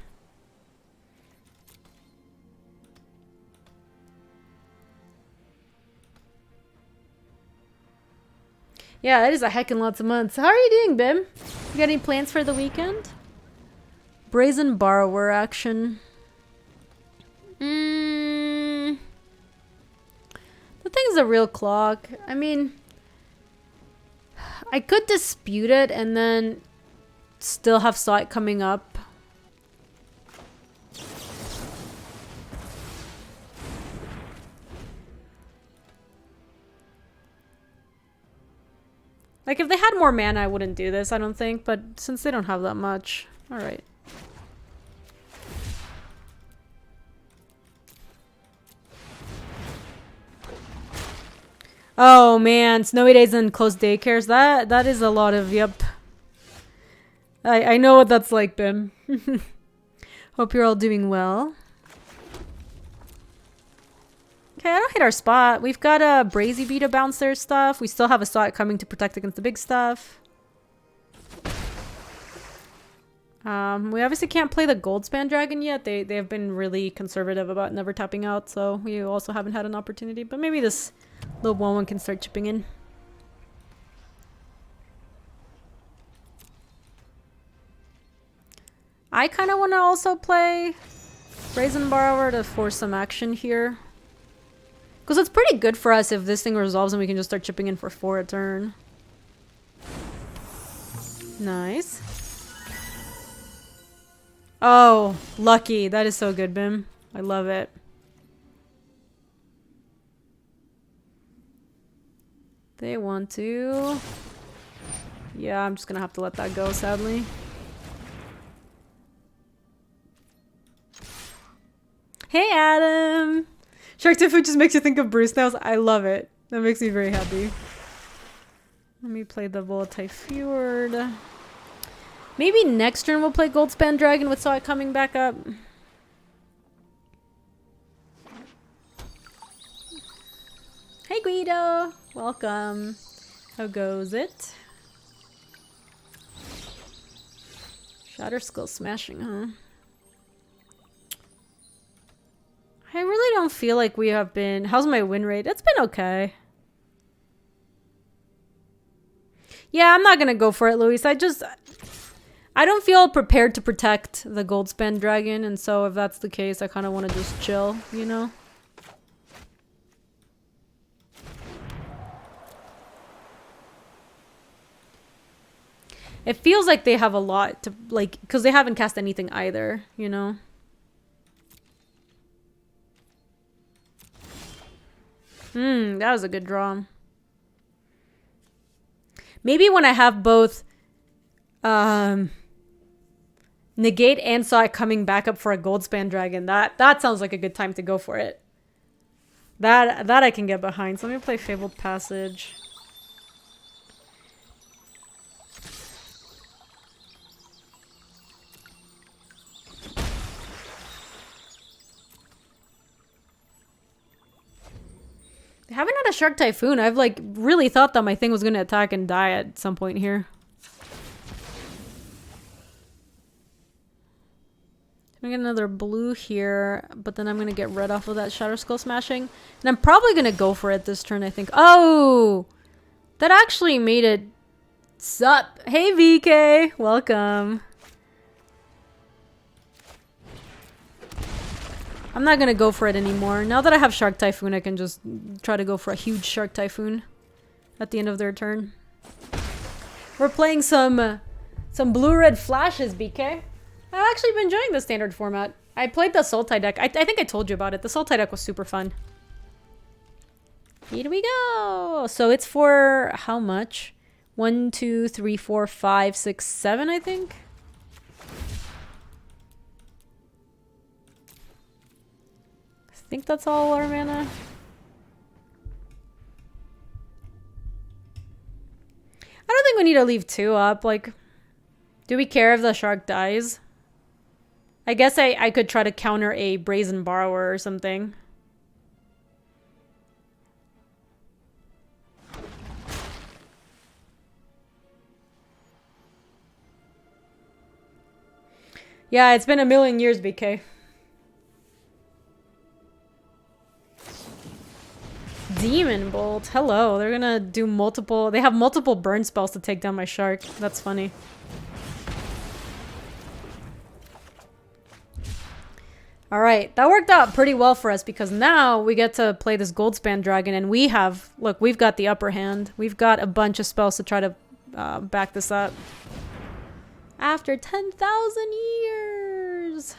Yeah, it is a heckin' lots of months. How are you doing, Bim? You got any plans for the weekend? Brazen Borrower action. The thing's a real clock. I mean, I could dispute it and then still have Saw It Coming up. Like, if they had more mana, I wouldn't do this, I don't think. But since they don't have that much... Alright. Oh, man. Snowy days and closed daycares. That is a lot of... Yep. I know what that's like, Bim. Hope you're all doing well. Okay, I don't hate our spot. We've got a Brazy Bee to bounce their stuff. We still have a Saw It Coming to protect against the big stuff. We obviously can't play the Goldspan Dragon yet. They have been really conservative about never tapping out, so we also haven't had an opportunity. But maybe this little 1/1 can start chipping in. I kind of want to also play Brazen Borrower to force some action here. Because it's pretty good for us if this thing resolves and we can just start chipping in for 4 a turn. Nice. Oh, lucky. That is so good, Bim. I love it. They want to... Yeah, I'm just gonna have to let that go, sadly. Hey, Adam! Shark Typhoon just makes you think of Bruce Nails. I love it. That makes me very happy. Let me play the Volatile Fjord. Maybe next turn we'll play Goldspan Dragon with Saw It Coming back up. Hey, Guido! Welcome. How goes it? Shatter Skull Smashing, huh? I really don't feel like we have been... How's my win rate? It's been okay. Yeah, I'm not gonna go for it, Luis. I don't feel prepared to protect the Goldspan Dragon, and so if that's the case, I kind of want to just chill, you know? It feels like they have a lot to, like, because they haven't cast anything either, you know? That was a good draw. Maybe when I have both negate and saw it coming back up for a Goldspan Dragon, that sounds like a good time to go for it. That I can get behind. So let me play Fabled Passage. I haven't had a Shark Typhoon. I've like really thought that my thing was gonna attack and die at some point here. I'm gonna get another blue here, but then I'm gonna get red off of that Shatter Skull Smashing. And I'm probably gonna go for it this turn, I think. Oh! That actually made it... Sup? Hey VK! Welcome. I'm not gonna go for it anymore. Now that I have Shark Typhoon, I can just try to go for a huge Shark Typhoon at the end of their turn. We're playing some blue-red flashes, BK. I've actually been enjoying the standard format. I played the Sultai deck. I think I told you about it. The Sultai deck was super fun. Here we go. So it's for how much? 1, 2, 3, 4, 5, 6, 7, I think. I think that's all our mana. I don't think we need to leave 2 up. Like, do we care if the shark dies? I guess I could try to counter a Brazen Borrower or something. Yeah, it's been a million years, BK. Demon Bolt. Hello. They're gonna do multiple... They have multiple burn spells to take down my shark. That's funny. Alright, that worked out pretty well for us because now we get to play this Goldspan Dragon and we have... Look, we've got the upper hand. We've got a bunch of spells to try to back this up. After 10,000 years!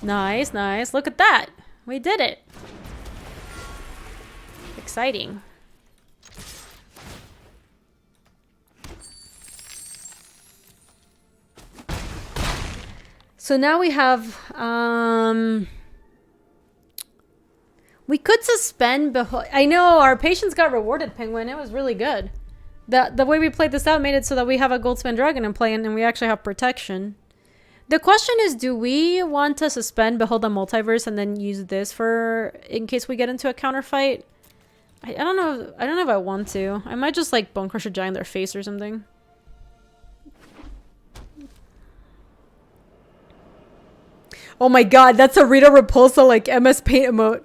Nice, nice. Look at that. We did it. Exciting. So now we have, we could suspend, I know our patience got rewarded, Penguin. It was really good. The way we played this out made it so that we have a Goldspan Dragon in play and we actually have protection. The question is, do we want to suspend Behold the Multiverse and then use this for in case we get into a counter fight? I don't know. I don't know if I want to. I might just like Bone Crusher Giant their face or something. Oh my god, that's a Rita Repulsa like MS Paint emote.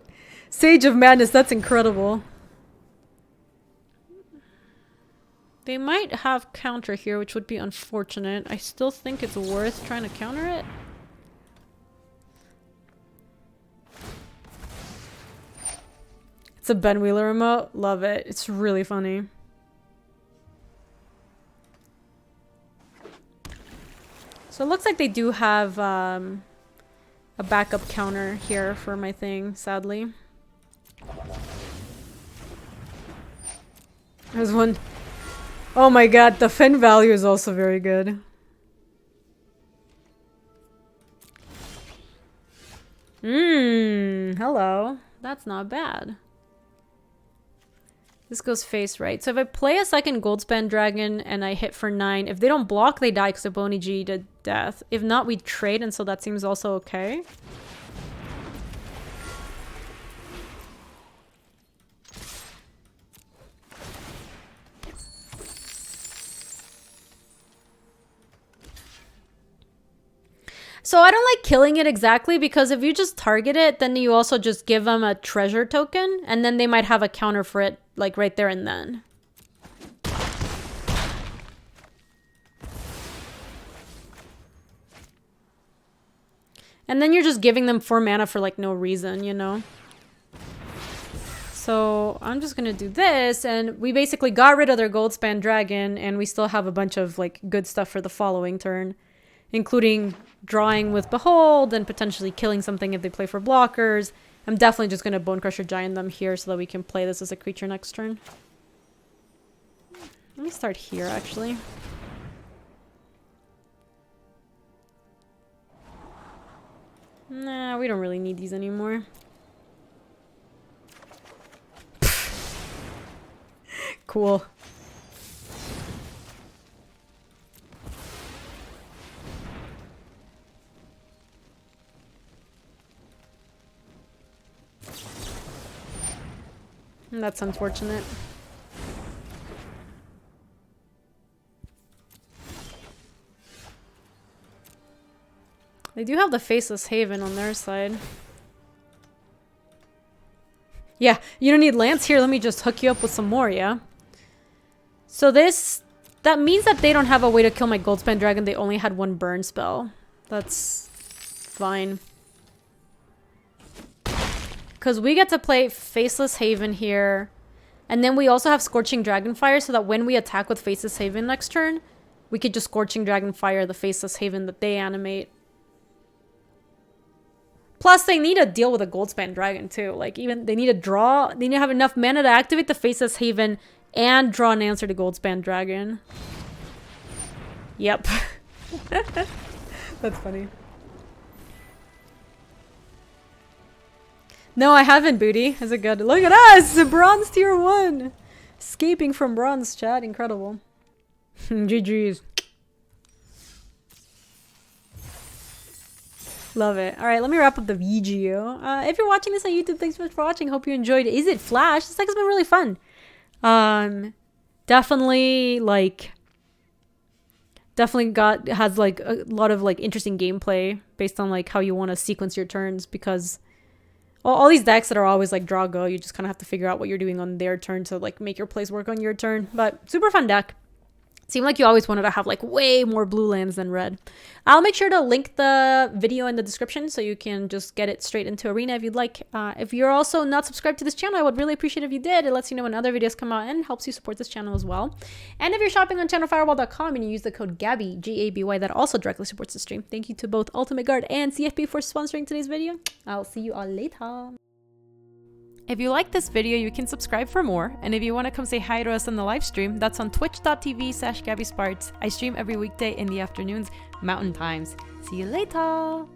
Sage of Madness, that's incredible. They might have counter here, which would be unfortunate. I still think it's worth trying to counter it. It's a Ben Wheeler remote. Love it. It's really funny. So it looks like they do have a backup counter here for my thing, sadly. There's one... Oh my god, the Fen value is also very good. Hello. That's not bad. This goes face right. So if I play a second Goldspan Dragon and I hit for 9, if they don't block, they die because of Bony G to death. If not, we trade, and so that seems also okay. So I don't like killing it exactly, because if you just target it, then you also just give them a treasure token, and then they might have a counter for it, like right there and then. And then you're just giving them 4 mana for like no reason, you know? So I'm just gonna do this, and we basically got rid of their Goldspan Dragon, and we still have a bunch of like good stuff for the following turn, including drawing with Behold and potentially killing something if they play for blockers. I'm definitely just gonna Bone Crusher Giant them here so that we can play this as a creature next turn. Let me start here, actually. Nah, we don't really need these anymore. Cool. That's unfortunate. They do have the Faceless Haven on their side. Yeah, you don't need Lance here. Let me just hook you up with some more, yeah? So that means that they don't have a way to kill my Goldspan Dragon. They only had 1 burn spell. That's fine. Because we get to play Faceless Haven here. And then we also have Scorching Dragonfire, so that when we attack with Faceless Haven next turn, we could just Scorching Dragonfire the Faceless Haven that they animate. Plus, they need to deal with a Goldspan Dragon, too. Like, even they need to draw. They need to have enough mana to activate the Faceless Haven and draw an answer to Goldspan Dragon. Yep. That's funny. No, I haven't, Booty. Is it good? Look at us! Bronze tier 1! Escaping from bronze, chat. Incredible. GG's. Love it. All right, let me wrap up the video. If you're watching this on YouTube, thanks so much for watching. Hope you enjoyed Izzet Flash. This deck has been really fun. Definitely has like a lot of like interesting gameplay based on like how you want to sequence your turns, because all these decks that are always like draw go, you just kind of have to figure out what you're doing on their turn to like make your plays work on your turn. But super fun deck. Seemed like you always wanted to have like way more blue lands than red. I'll make sure to link the video in the description so you can just get it straight into Arena if you'd like. If you're also not subscribed to this channel, I would really appreciate if you did. It lets you know when other videos come out and helps you support this channel as well. And if you're shopping on channelfireball.com and you use the code GABY, G-A-B-Y, that also directly supports the stream. Thank you to both Ultimate Guard and CFP for sponsoring today's video. I'll see you all later. If you like this video, you can subscribe for more. And if you want to come say hi to us on the live stream, that's on twitch.tv/GabySpartz. I stream every weekday in the afternoons, Mountain Times. See you later!